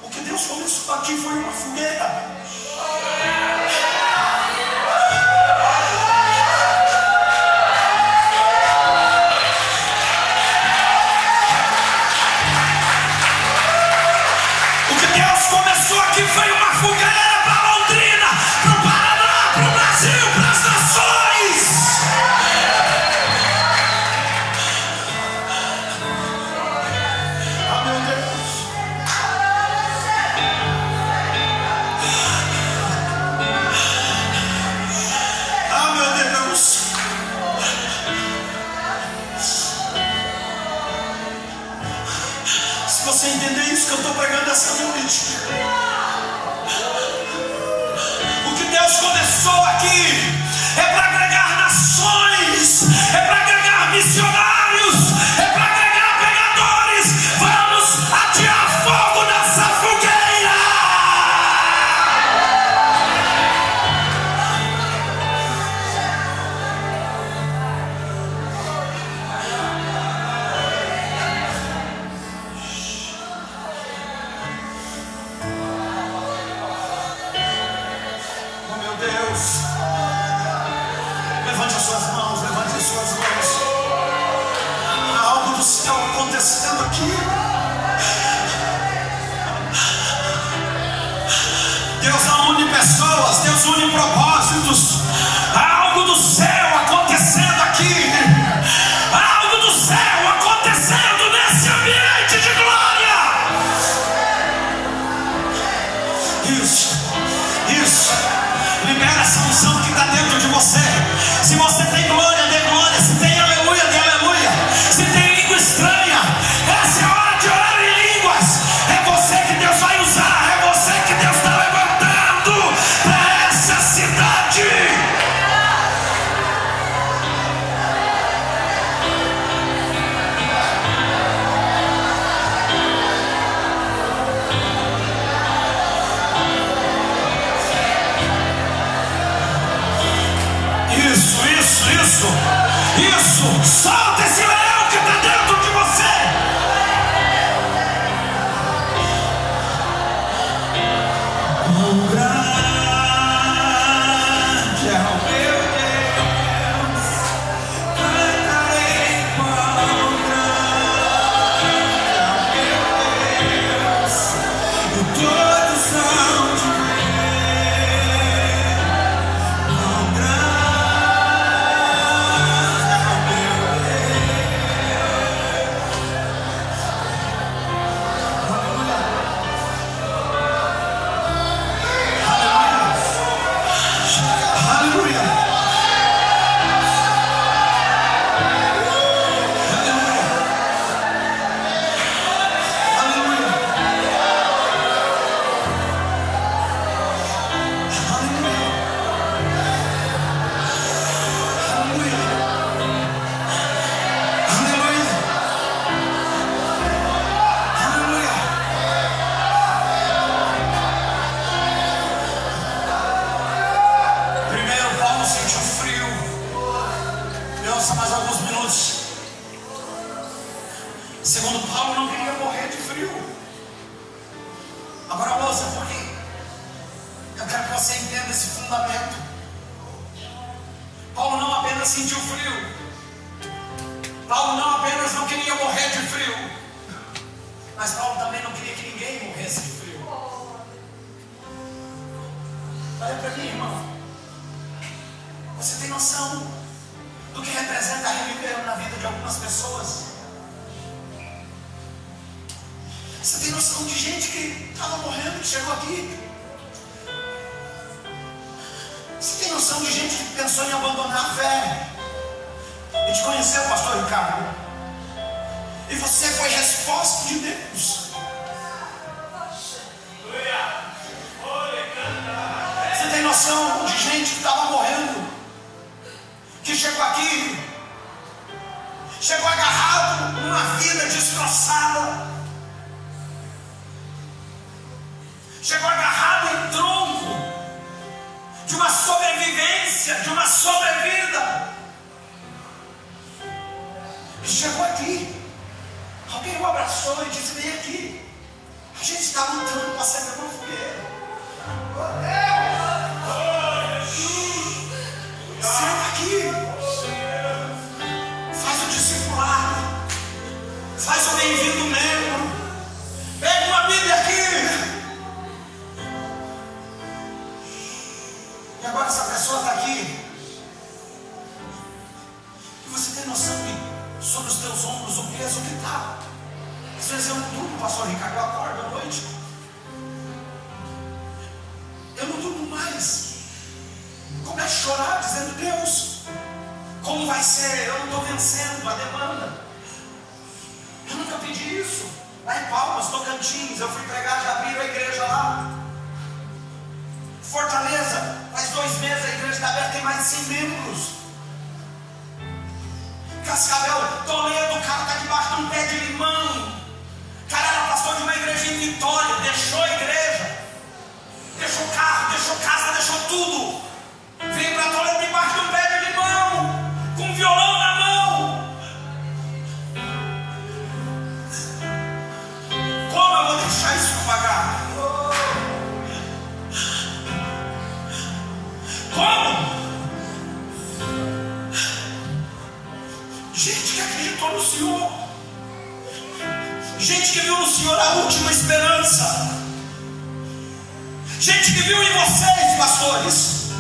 O que Deus começou aqui foi uma fogueira. O que Deus começou aqui foi uma fogueira para Londrina, para o Paraná, para o Brasil, para as nações. Ah, meu Deus. Ah, meu Deus. Se você entender isso que eu estou pregando essa noite, o que Deus começou aqui é para agregar nações, é para agregar missionários, é para agregar pregadores. Vamos atear fogo nessa fogueira. Oh, meu Deus. Levante as suas mãos, levante as suas mãos. Há algo do céu acontecendo aqui. Deus não une pessoas, Deus une propósitos. Há algo do céu acontecendo aqui. Há algo do céu acontecendo nesse ambiente de glória. Isso. Libera essa unção que está dentro de você. Se você tem glória, dê glória. Se tem aleluia, dê aleluia. Se tem língua estranha, essa é a hora de orar em línguas. É você que Deus vai usar. É você que Deus está levantando para essa cidade. Isso. Solta esse leão que está dentro de você. Quão grande é o meu Deus. Cantarei quão grande é o meu Deus. E todos hão de ver quão grande. Segundo Paulo, não queria morrer de frio. Agora ouça, porque eu quero que você entenda esse fundamento. Paulo sentiu frio. Paulo não apenas não queria morrer de frio, mas Paulo também não queria que ninguém morresse de frio. Olha para mim, irmão. Você tem noção do que representa reviver na vida de algumas pessoas? Você tem noção de gente que estava morrendo, que chegou aqui? Você tem noção de gente que pensou em abandonar a fé? A gente conheceu o pastor Ricardo. E você foi resposta de Deus. Você tem noção de gente que estava morrendo, que chegou aqui, chegou agarrado numa vida destroçada, chegou agarrado em tronco de uma sobrevivência, de uma sobrevida. E chegou aqui, alguém o abraçou e disse: vem aqui, a gente está lutando para acender uma fogueira. Senta aqui, faz o discipulado, faz o bem-vindo membro, pega uma Bíblia aqui. E agora essa pessoa está aqui, e você tem noção de sobre os teus ombros o peso que está. Às vezes eu não durmo, pastor Ricardo, eu acordo à noite, eu não durmo mais, começo a chorar dizendo: Deus, como vai ser? Eu não estou vencendo a demanda, eu nunca pedi isso. Lá em Palmas, Tocantins, eu fui pregar, já abriram a igreja lá. Fortaleza, faz 2 meses a igreja está aberta, tem mais de 100 membros. Cascavel, Toledo, o cara está debaixo de um pé de limão. O cara era pastor de uma igreja em Vitória, deixou a igreja, deixou carro, deixou casa, deixou tudo, veio para Toledo debaixo de um pé de limão, com um violão na mão. Como eu vou deixar isso pagar? Como? Gente que acreditou no Senhor, gente que viu no Senhor a última esperança, gente que viu em vocês, pastores,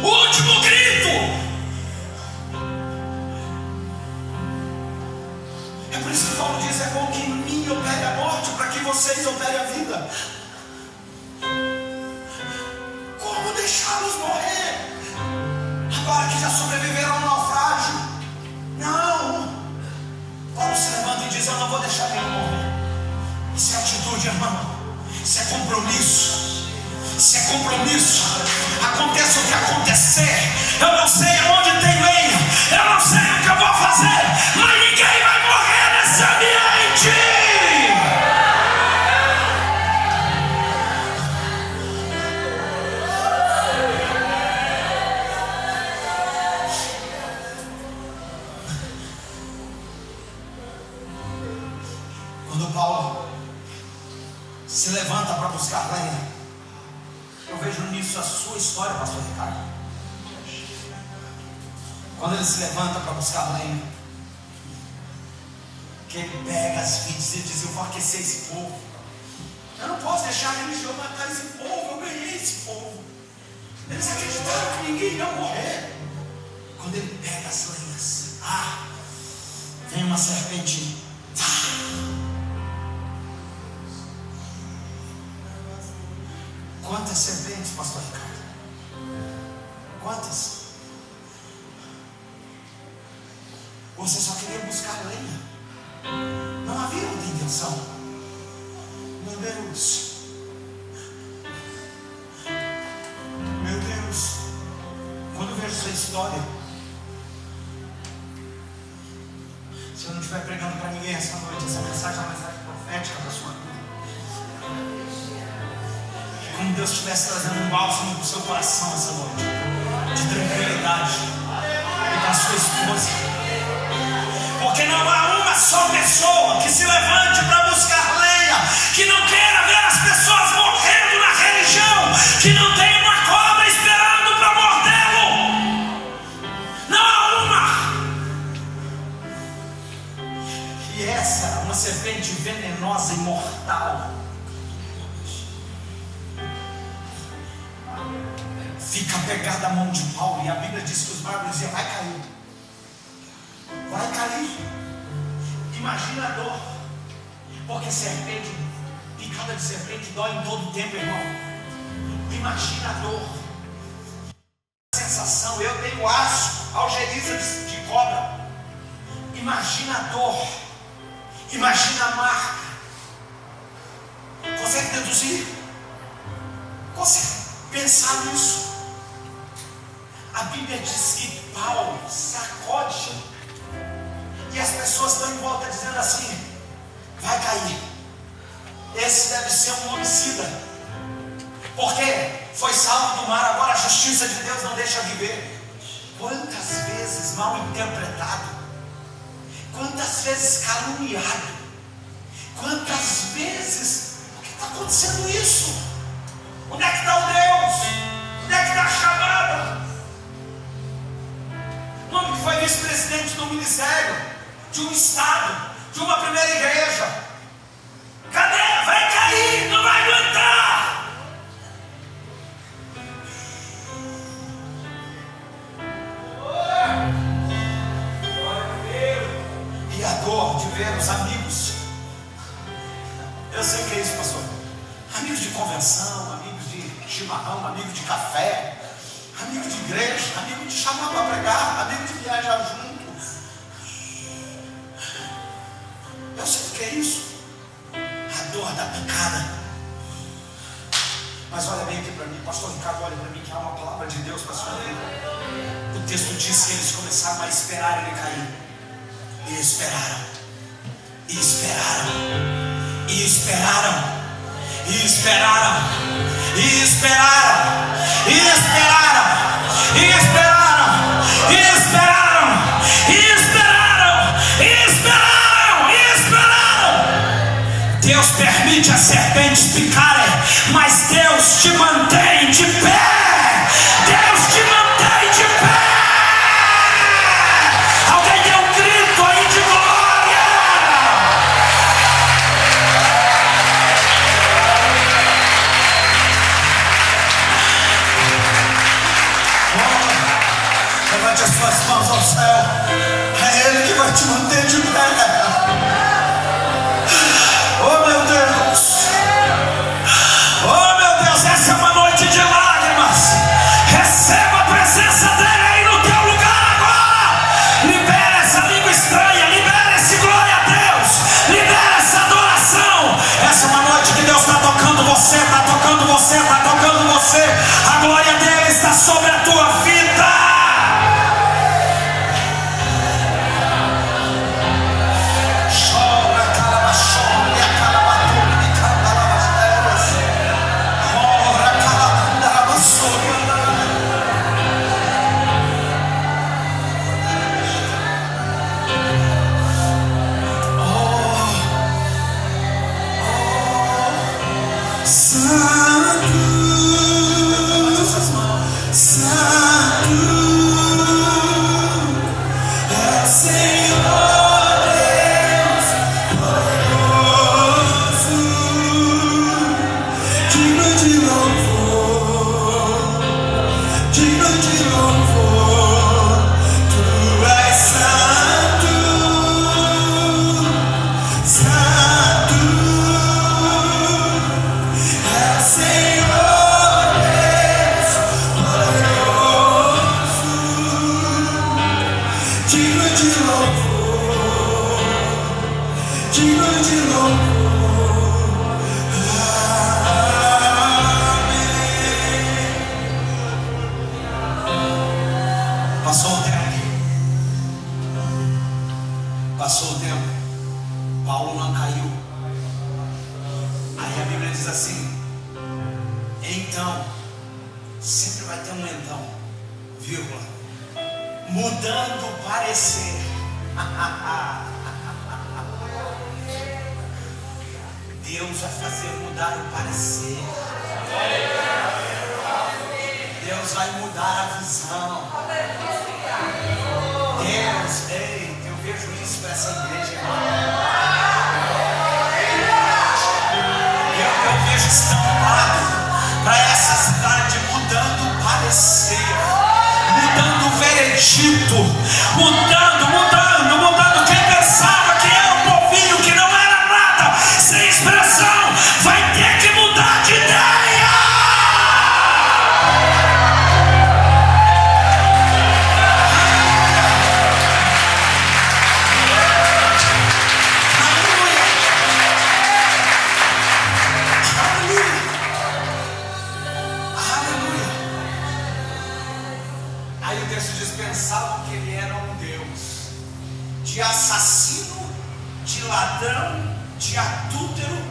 o último grito. É por isso que Paulo diz: é bom que em mim opere a morte, para que vocês operem a vida. Como deixá-los morrer agora que já sobreviveram ao naufrágio? Não. Paulo se levanta e diz: eu não vou deixar ele morrer. Isso é atitude, irmão. Isso é compromisso. Isso é compromisso. Aconteça o que acontecer, eu não sei aonde tem lenha, eu não sei o que eu vou fazer, mas ninguém vai morrer nesse ambiente. Quando Paulo se levanta para buscar lenha, eu vejo nisso a sua história, pastor Ricardo. Quando ele se levanta para buscar lenha, que ele pega as vidas e diz: eu vou aquecer esse povo, eu não posso deixar a religião matar esse povo, eu ganhei esse povo. Eles acreditaram que ninguém ia morrer. Quando ele pega as lenhas, vem uma serpente. Quantas serpentes, pastor Ricardo? Quantas? Você só queria buscar lenha, não havia outra intenção. Meu Deus, meu Deus, quando eu vejo sua história, se eu não estiver pregando para ninguém essa noite, essa mensagem é uma mensagem profética para a sua vida. Como Deus estivesse trazendo um bálsamo para o seu coração essa noite, de tranquilidade, e para a sua esposa, porque não há uma só pessoa que se levante para buscar lenha, que não queira ver as pessoas morrendo na religião, que não tenha uma cobra esperando para mordê-lo. Não E essa, uma serpente venenosa e mortal, fica pegada à mão de Paulo, e a Bíblia diz que os mármores diziam: vai cair, vai cair. Imagina a dor, porque serpente, picada de serpente dói em todo tempo, irmão. Imagina a dor, a sensação. Eu tenho aço, algeriza de cobra. Imagina a dor, imagina a marca. Consegue deduzir? Consegue pensar nisso? A Bíblia diz que Paulo sacode, e as pessoas estão em volta dizendo assim: vai cair, esse deve ser um homicida, porque foi salvo do mar, agora a justiça de Deus não deixa viver. Quantas vezes mal interpretado, quantas vezes caluniado, quantas vezes, por que está acontecendo isso? Onde é que está o Deus? Onde é que está a chamada? Um homem que foi vice-presidente do ministério, de um estado, de uma primeira igreja. Cadê? Vai cair, não vai aguentar. E a dor de ver os amigos. Eu sei o que é isso, pastor. Amigos de convenção, amigos de chimarrão, amigos de café, amigo de igreja, amigo de chamar para pregar, amigo de viajar junto. Eu sei o que é isso. A dor da picada. Mas olha bem aqui para mim, pastor Ricardo, olha para mim, que há uma palavra de Deus para a sua vida. O texto diz que eles começaram a esperar ele cair. E esperaram. E esperaram. E esperaram. E esperaram. E esperaram. E esperaram. E esperaram. E esperaram. E esperaram. E esperaram. E esperaram. Deus permite as serpentes picarem, mas Deus te mantém de pé. Deus te mantém de pé. Alguém dê um grito aí de glória. Levante as suas mãos ao céu. É Ele que vai te manter de pé. Oh meu Deus. Oh meu Deus, essa é uma noite de lágrimas. Receba a presença dele aí no teu lugar agora. Libera essa língua estranha. Libera esse glória a Deus. Libera essa adoração. Essa é uma noite que Deus está tocando você. Está tocando você. Está tocando você. A glória dele está sobre a tua vida. Passou o tempo, Paulo não caiu. Aí a Bíblia diz assim: então, sempre vai ter um então, vírgula, mudando o parecer. Deus vai fazer mudar o parecer. Deus vai mudar a visão. Deus, ei, eu vejo isso para essa igreja, irmão. Egito, mudando. Quem pensava que era um povinho que não era nada, sem expressão, vai ter que mudar de ideia. Aleluia. Aí o texto diz: pensavam que ele era um Deus de assassino, de ladrão, de adúltero.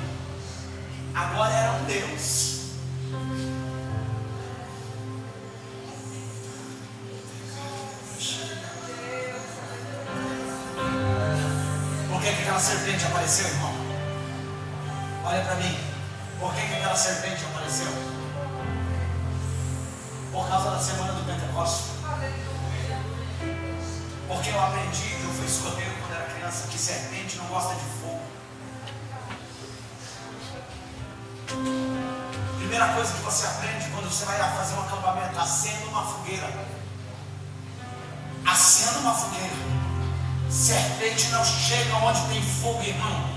Agora era um Deus. Por que aquela serpente apareceu, irmão? Olha para mim. Por que aquela serpente apareceu? Por causa da semana do Pentecostes. Porque eu aprendi, eu fui escoteiro quando era criança, que serpente não gosta de fogo. Primeira coisa que você aprende quando você vai fazer um acampamento: acenda uma fogueira. Acenda uma fogueira. Serpente não chega onde tem fogo, irmão.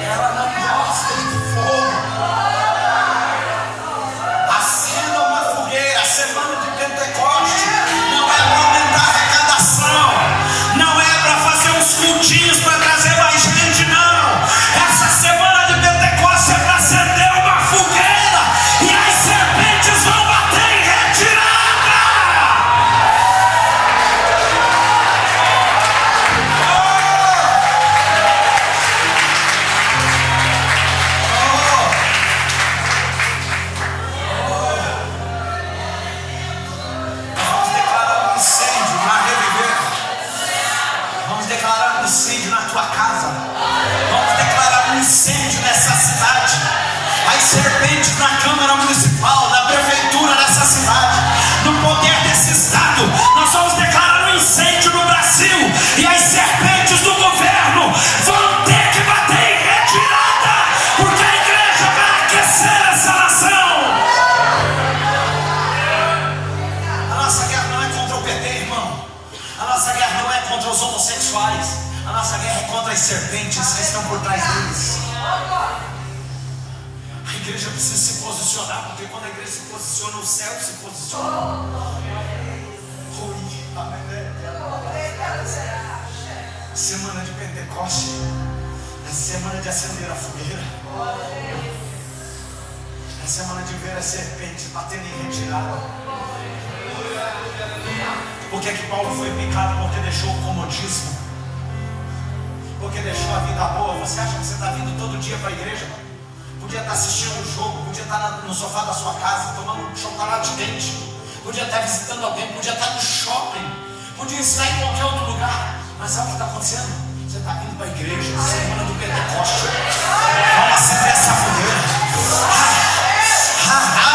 Ela não gosta de fogo. Acenda uma fogueira. A semana de Pentecoste não é para aumentar a arrecadação, não é para fazer uns cultinhos para trazer mais gente, não. Essa semana de Pentecostes é para acender uma fogueira e as serpentes vão bater em retirada. Vamos declarar um incêndio na Reviver. Vamos declarar um incêndio na tua casa. Vamos declarar um incêndio nessa cidade. As serpentes na Câmara Municipal, na Prefeitura dessa cidade, no poder desse estado. Nós vamos declarar um incêndio no Brasil. E as serpentes do governo vão ter que bater em retirada, porque a igreja vai aquecer essa nação. A nossa guerra não é contra o PT, irmão. A nossa guerra não é contra os homossexuais. A nossa guerra é contra as serpentes que estão por trás deles. A igreja precisa se posicionar, porque quando a igreja se posiciona, o céu se posiciona. Semana de Pentecoste é semana de acender a fogueira. É semana de ver as serpentes batendo em retirada. Por que Paulo foi picado? Porque deixou o comodismo. Porque deixou a vida boa. Você acha que você está vindo todo dia para a igreja? Podia estar assistindo o jogo, podia estar no sofá da sua casa tomando um chocolate quente, podia estar visitando alguém, podia estar no shopping, podia estar em qualquer outro lugar. Mas sabe o que está acontecendo? Você está vindo para a igreja, semana do Pentecoste. Vamos acender essa fogueira.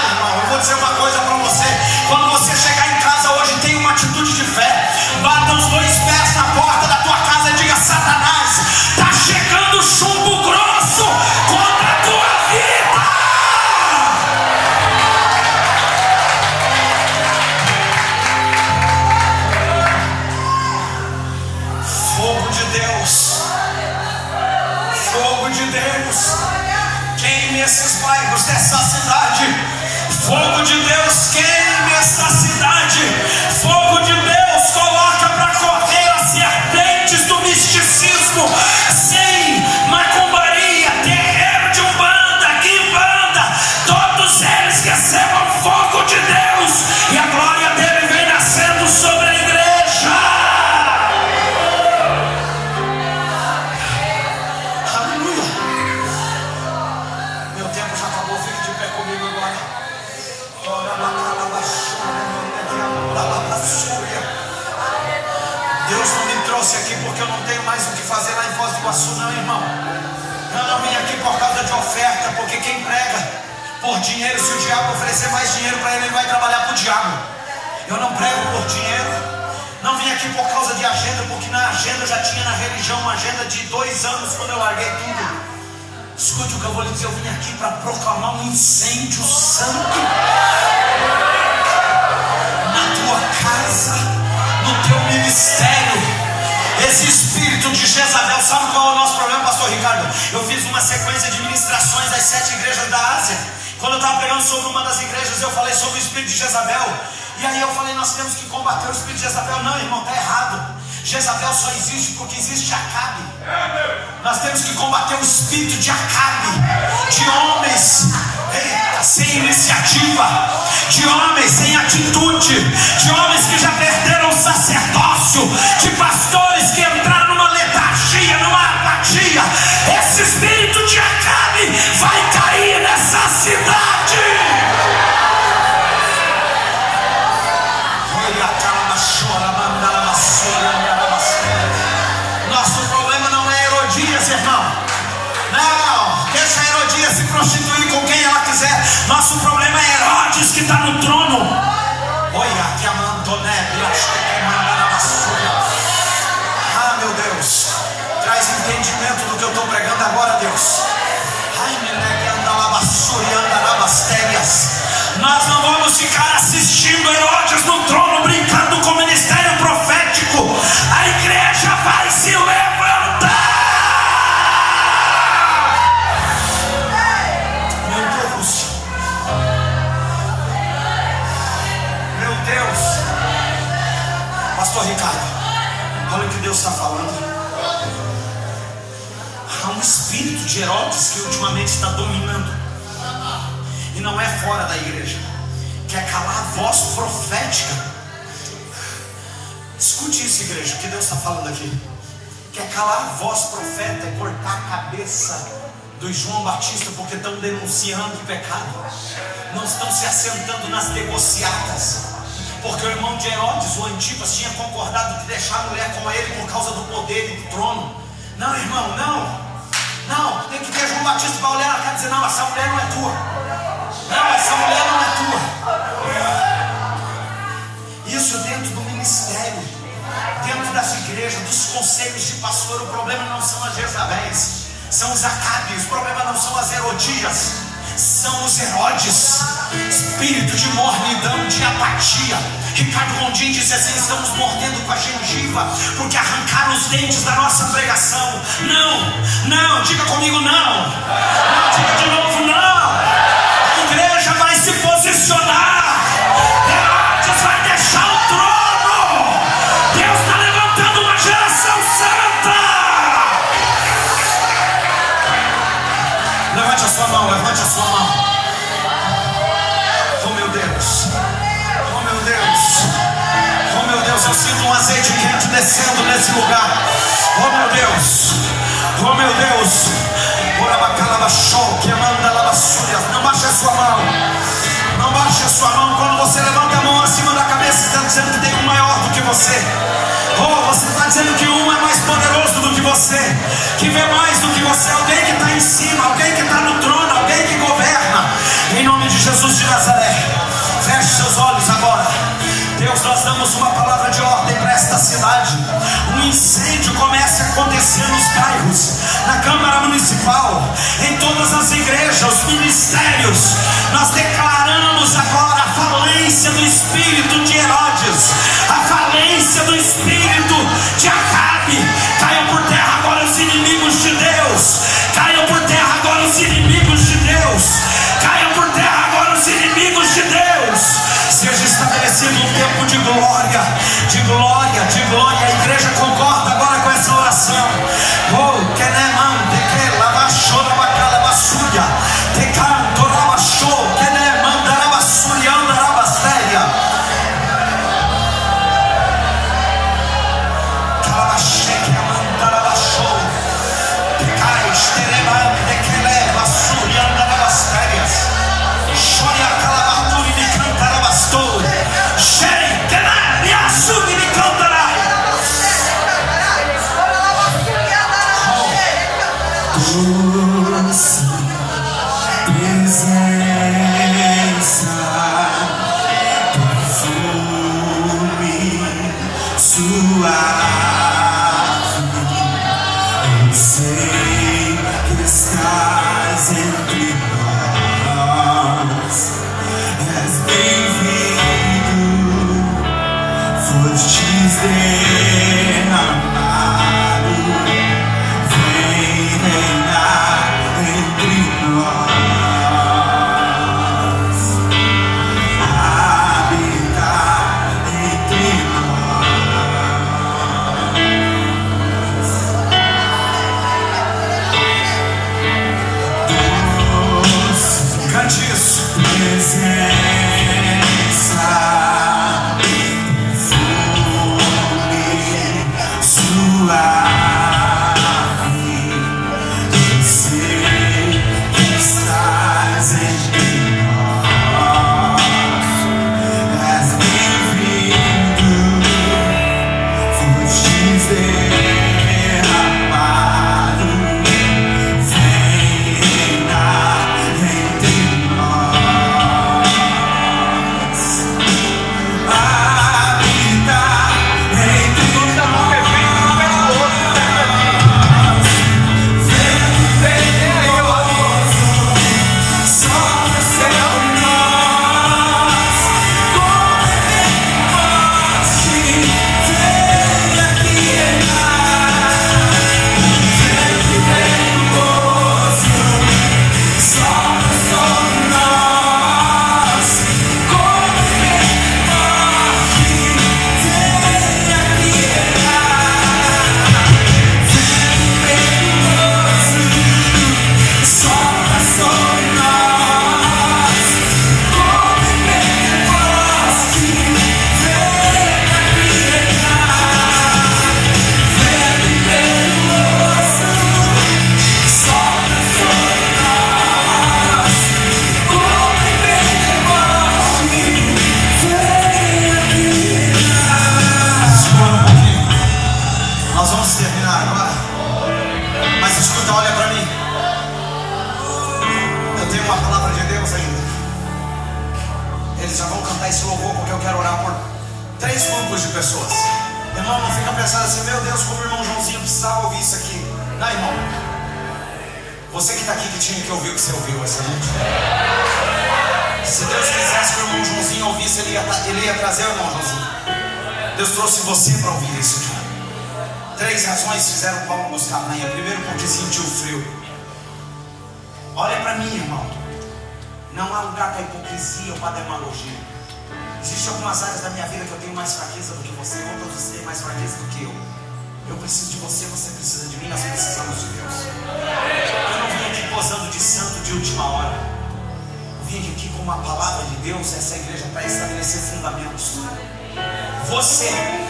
Irmão, eu vou dizer uma coisa para você. Quando você chegar em casa hoje, tenha uma atitude de fé. Bata os dois pés na porta da tua casa e diga: Satanás, está chegando chumbo grosso contra a tua vida. Fogo de Deus. Fogo de Deus. Queime esses bairros dessa cidade. Fogo de Deus, queime essa cidade. Fogo de Deus, coloca para correr as serpentes do misticismo. Sem macumbaria, terreiro de umbanda, quimbanda, todos eles recebam fogo de Deus e a glória dele vem nascendo sobre a igreja. Aleluia. Meu tempo já acabou, fique de pé comigo agora. Deus não me trouxe aqui porque eu não tenho mais o que fazer lá em Foz do Iguaçu, não, irmão. Eu não vim aqui por causa de oferta, porque quem prega por dinheiro, se o diabo oferecer mais dinheiro para ele, ele vai trabalhar para o diabo. Eu não prego por dinheiro. Não vim aqui por causa de agenda, porque na agenda eu já tinha na religião uma agenda de 2 anos quando eu larguei tudo. Escute o que eu vou lhe dizer, eu vim aqui para proclamar um incêndio santo na tua casa. fortaleza no teu ministério. Esse espírito de Jezabel, sabe qual é o nosso problema, pastor Ricardo? Eu fiz uma sequência de ministrações das 7 igrejas da Ásia. Quando eu estava pregando sobre uma das igrejas, eu falei sobre o espírito de Jezabel. E aí eu falei, nós temos que combater o espírito de Jezabel. Não, irmão, está errado. Jezabel só existe porque existe Acabe. Nós temos que combater o espírito de Acabe, de homens sem iniciativa, de homens sem atitude, de homens que já perderam o sacerdócio, de pastores que entraram numa letargia, numa apatia. Esse espírito de Acabe vai cair nessa cidade. Nosso problema não é Herodias, irmão. Não, deixa a Herodias se prostituir com quem ela quiser. Nosso problema é Herodes que está no trono. Olha, que ah, meu Deus, traz entendimento do que eu estou pregando agora, Deus. Nós não vamos ficar assistindo Herodes no trono brincando com o ministério profético. A igreja vai se levantar. Meu Deus, pastor Ricardo, olha o que Deus está falando. Há um espírito de Herodes que ultimamente está dominando. E não é fora da igreja. Quer calar a voz profética. Escute isso, igreja, o que Deus está falando aqui. Quer calar a voz profeta e cortar a cabeça do João Batista, porque estão denunciando o pecado. Não estão se assentando nas negociatas. Porque o irmão de Herodes, o Antipas, tinha concordado de deixar a mulher com ele por causa do poder e do trono. Não, irmão, não. Não, tem que ter João Batista para olhar na cara e dizer, não, essa mulher não é tua. Não, essa mulher não é tua. Isso dentro do ministério, dentro das igrejas, dos conselhos de pastor. O problema não são as Jezabéis, são os Acabes. O problema não são as Herodias, são os Herodes. Espírito de mornidão, de apatia. Ricardo Gondim disse assim: estamos mordendo com a gengiva porque arrancaram os dentes da nossa pregação. Não, diga comigo não. Diga de novo não. A igreja vai se posicionar. Herodes vai deixar o trono. Deus está levantando uma geração santa. Levante a sua mão, levante a sua mão. Oh meu Deus, oh meu Deus, oh meu Deus, eu sinto um azeite quente descendo nesse lugar. Oh meu Deus, oh meu Deus. Não baixe a sua mão. Não baixe a sua mão. Quando você levanta a mão acima da cabeça, está dizendo que tem um maior do que você. Oh, você está dizendo que um é mais poderoso do que você, que vê mais do que você. Alguém que está em cima, alguém que está no trono, alguém que governa. Em nome de Jesus de Nazaré, feche seus olhos agora. Deus, nós damos uma palavra de ordem para esta cidade. Um incêndio começa a acontecer nos bairros, na Câmara Municipal, em todas as igrejas, os ministérios. Nós declaramos agora a falência do espírito de Herodes, a falência do espírito de Acabe. Caiam por terra agora os inimigos de Deus. Caiam por terra agora os inimigos de Deus. Caiam por terra agora os inimigos de Deus. Seja estabelecido um tempo de glória, de glória, de glória. A igreja concorda agora com essa oração. Oh, que neman, de que lavachou na bacala basúria, te canto lavachou, que neman da basúria, anda na bastéria. Calabache que amanda lavachou, te cais, tereman, de que leva basúria, anda na bastérias. Chore a calabatura e me cantará bastou. Cheio, que nem me assume e me cantará. Doce presença, perfume suave. Eu sei que estás entre nós. És bem-vindo,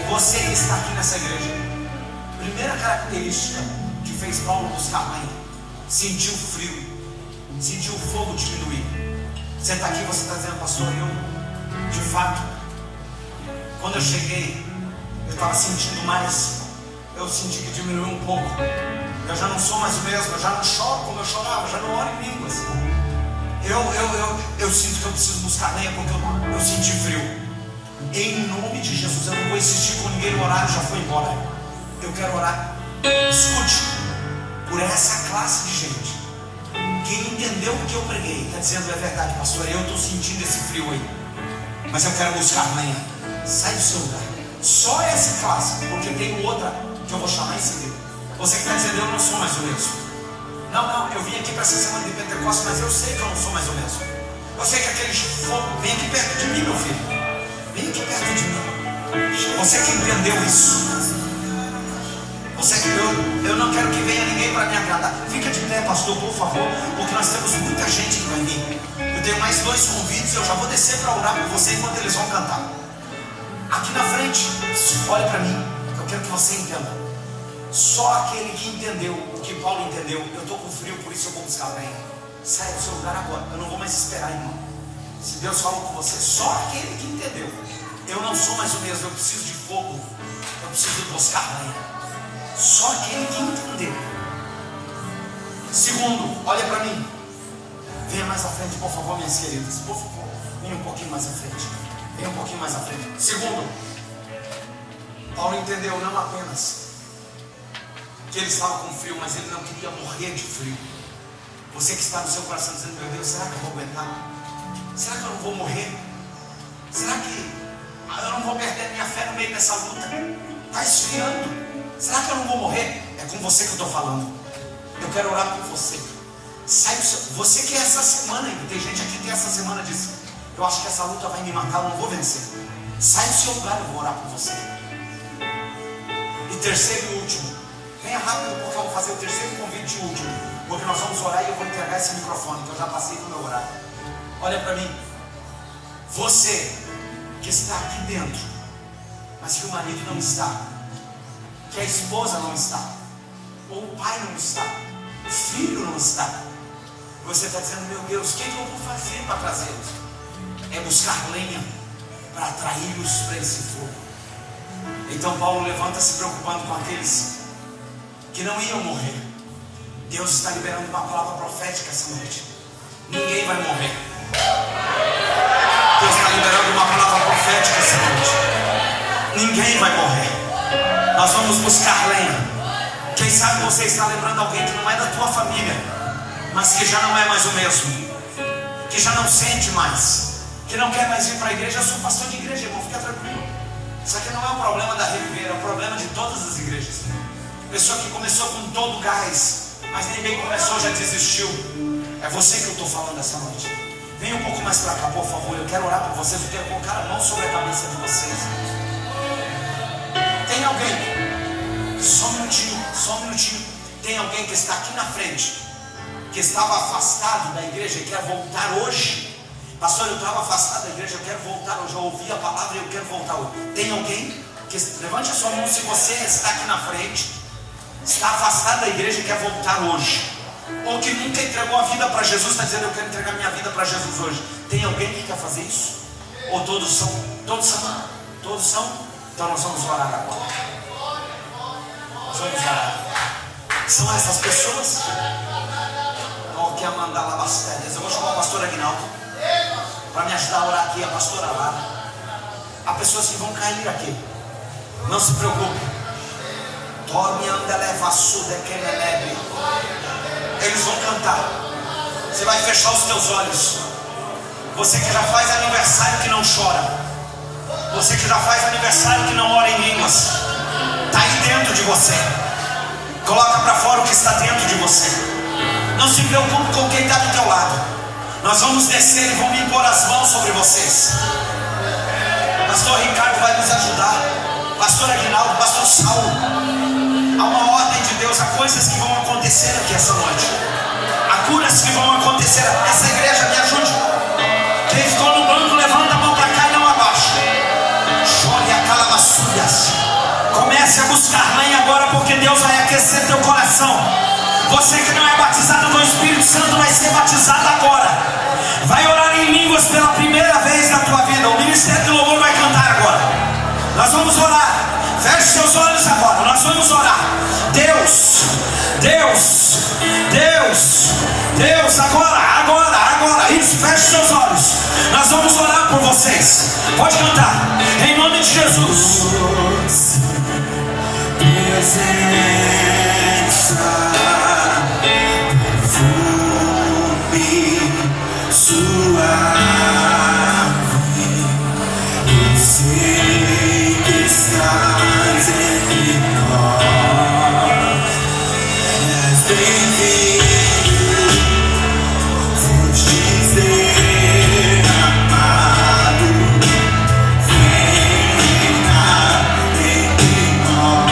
Você que está aqui nessa igreja, primeira característica que fez Paulo buscar mãe: sentiu frio, sentiu o fogo diminuir. Você está aqui, você está dizendo, pastor, eu de fato, quando eu cheguei, eu estava sentindo mais, eu senti que diminuiu um pouco. Eu já não sou mais o mesmo, eu já não choro como eu chorava, já não oro em línguas. Eu sinto que eu preciso buscar lenha porque eu senti frio. Em nome de Jesus, eu não vou insistir com ninguém, o horário já foi embora. Eu quero orar. Escute, por essa classe de gente. Quem entendeu o que eu preguei, está dizendo, é verdade, pastor, eu estou sentindo esse frio aí, mas eu quero buscar lenha. Sai do seu lugar. Só essa classe, porque tem outra que eu vou chamar em seguida. Você que está dizendo, eu não sou mais o mesmo. Não, eu vim aqui para essa semana de Pentecostes, mas eu sei que eu não sou mais o mesmo. Eu sei que aquele fogo, vem aqui perto de mim, meu filho. Vem aqui perto de mim. Você que entendeu isso. Eu não quero que venha ninguém para me agradar. Fica de pé, pastor, por favor, porque nós temos muita gente que vai vir. Eu tenho mais 2 convites, eu já vou descer para orar por você enquanto eles vão cantar. Aqui na frente, olhe para mim, eu quero que você entenda. Só aquele que entendeu o que Paulo entendeu. Eu estou com frio, por isso eu vou buscar bem. Sai do seu lugar agora, eu não vou mais esperar, irmão. Se Deus falou com você, só aquele que entendeu. Eu não sou mais o mesmo, eu preciso de fogo, eu preciso buscar lenha. Só aquele que entendeu. Segundo, olha para mim. Venha mais à frente, por favor, minhas queridas. Por favor, venha um pouquinho mais à frente. Venha um pouquinho mais à frente. Segundo, Paulo entendeu não apenas que ele estava com frio, mas ele não queria morrer de frio. Você que está no seu coração dizendo, meu Deus, será que eu vou aguentar? Será que eu não vou morrer? Será que eu não vou perder minha fé no meio dessa luta? Está esfriando. Será que eu não vou morrer? É com você que eu estou falando. Eu quero orar por você. Sai do seu... Você que é essa semana ainda. Tem gente aqui que essa semana diz, eu acho que essa luta vai me matar, eu não vou vencer. Sai do seu lugar, eu vou orar por você. E terceiro e último, venha rápido porque eu vou fazer o terceiro convite e último, porque nós vamos orar e eu vou entregar esse microfone que eu já passei para o meu horário. Olha para mim. Você que está aqui dentro, mas que o marido não está, que a esposa não está, ou o pai não está, o filho não está. Você está dizendo, meu Deus, o que eu vou fazer para trazê-los? É buscar lenha para atraí-los para esse fogo. Então Paulo levanta se preocupando com aqueles que não iam morrer. Deus está liberando uma palavra profética essa noite. Ninguém vai morrer. Deus está liberando uma palavra profética essa noite. Ninguém vai morrer. Nós vamos buscar lenha. Quem sabe você está lembrando alguém que não é da tua família, mas que já não é mais o mesmo, que já não sente mais, que não quer mais ir para a igreja. Eu sou pastor de igreja, irmão, fica tranquilo. Isso aqui não é um problema da Reviver, é um problema de todas as igrejas. Pessoa que começou com todo o gás, mas nem bem começou, já desistiu. É você que eu estou falando essa noite. Venha um pouco mais para cá, por favor. Eu quero orar por vocês, eu quero colocar a mão sobre a cabeça de vocês. Tem alguém? Só um minutinho. Tem alguém que está aqui na frente, que estava afastado da igreja e quer voltar hoje? Pastor, eu estava afastado da igreja, eu quero voltar hoje. Eu ouvi a palavra e eu quero voltar hoje. Tem alguém? Levante a sua mão se você está aqui na frente, está afastado da igreja e quer voltar hoje, ou que nunca entregou a vida para Jesus, está dizendo: eu quero entregar minha vida para Jesus hoje. Tem alguém que quer fazer isso? Ou todos são? Todos são? Então nós vamos orar agora. Nós vamos orar. São essas pessoas? Eu vou chamar o pastor Aguinaldo para me ajudar a orar aqui, a pastora Lara. Há pessoas que vão cair aqui. Não se preocupe. Eles vão cantar. Você vai fechar os teus olhos. Você que já faz aniversário que não chora, você que já faz aniversário que não ora em línguas, está aí dentro de você. Coloca para fora o que está dentro de você. Não se preocupe com quem está do teu lado. Nós vamos descer e vamos impor as mãos sobre vocês. Pastor Ricardo vai nos ajudar, pastor Aguinaldo, pastor Saulo. Há uma ordem de Deus, há coisas que vão acontecer aqui essa noite, há curas que vão acontecer. Essa igreja, me ajude. Quem ficou no banco, levanta a mão para cá e não abaixa. Chore a calabassuras. Comece a buscar lenha agora, porque Deus vai aquecer teu coração. Você que não é batizado com o Espírito Santo vai ser batizado agora. Vai orar em línguas pela primeira vez na tua vida. O ministério do louvor vai cantar agora. Nós vamos orar. Feche seus olhos agora. Nós vamos orar. Deus, agora. Isso, feche seus olhos. Nós vamos orar por vocês. Pode cantar. Em nome de Jesus. Presença, perfume suave, eu sei que estás entre nós. És bem-vindo, fostes derramado, reina entre nós.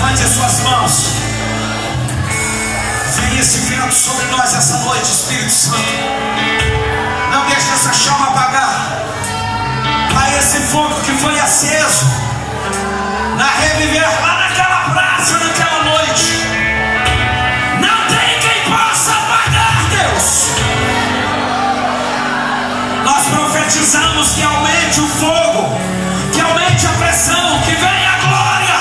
Levante as suas mãos. Vem esse vento sobre nós essa noite, Espírito Santo. Não deixe essa chama apagar. Pai, esse fogo que foi aceso na Reviver, lá naquela praça, naquela noite, não tem quem possa apagar, Deus. Nós profetizamos que aumente o fogo, que aumente a pressão, que venha a glória.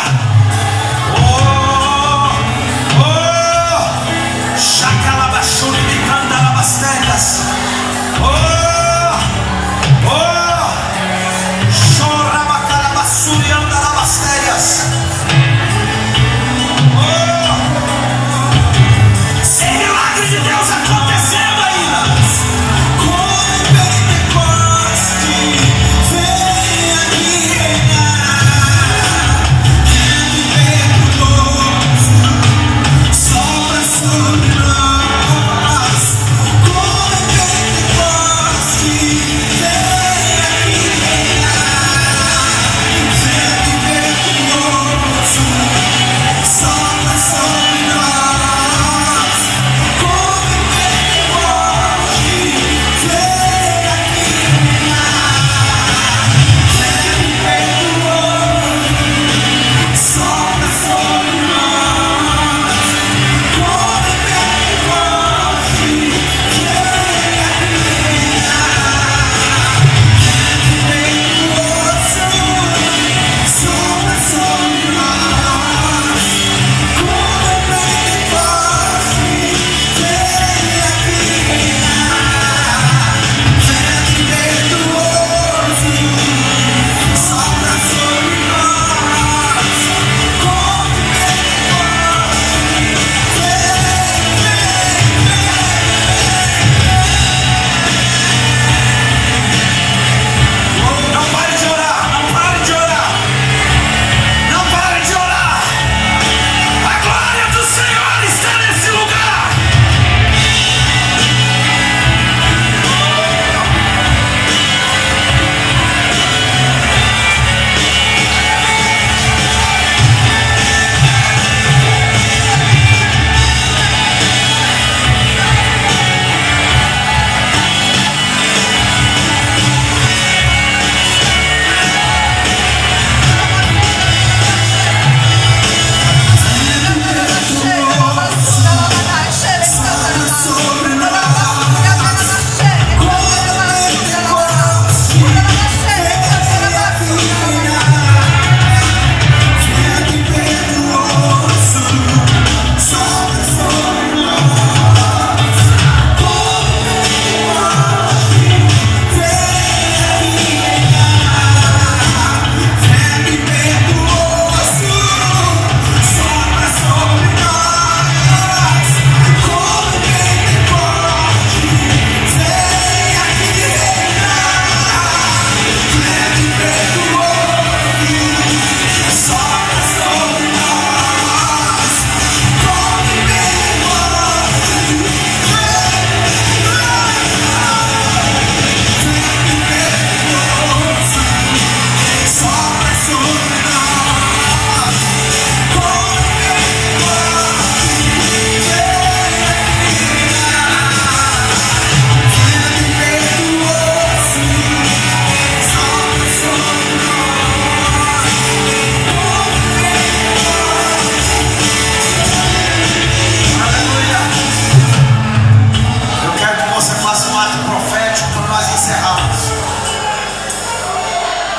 Chacalabachuri me canta labasteiras. Chorabacalabassuri anda labasteiras. Sem milagre de Deus acontecendo ainda.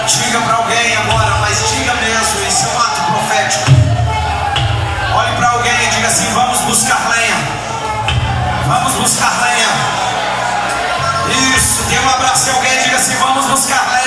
Diga para alguém agora, mas diga mesmo, isso é um ato profético. Olhe para alguém e diga assim: vamos buscar lenha. Vamos buscar lenha. Isso, dê um abraço em alguém e diga assim: vamos buscar lenha.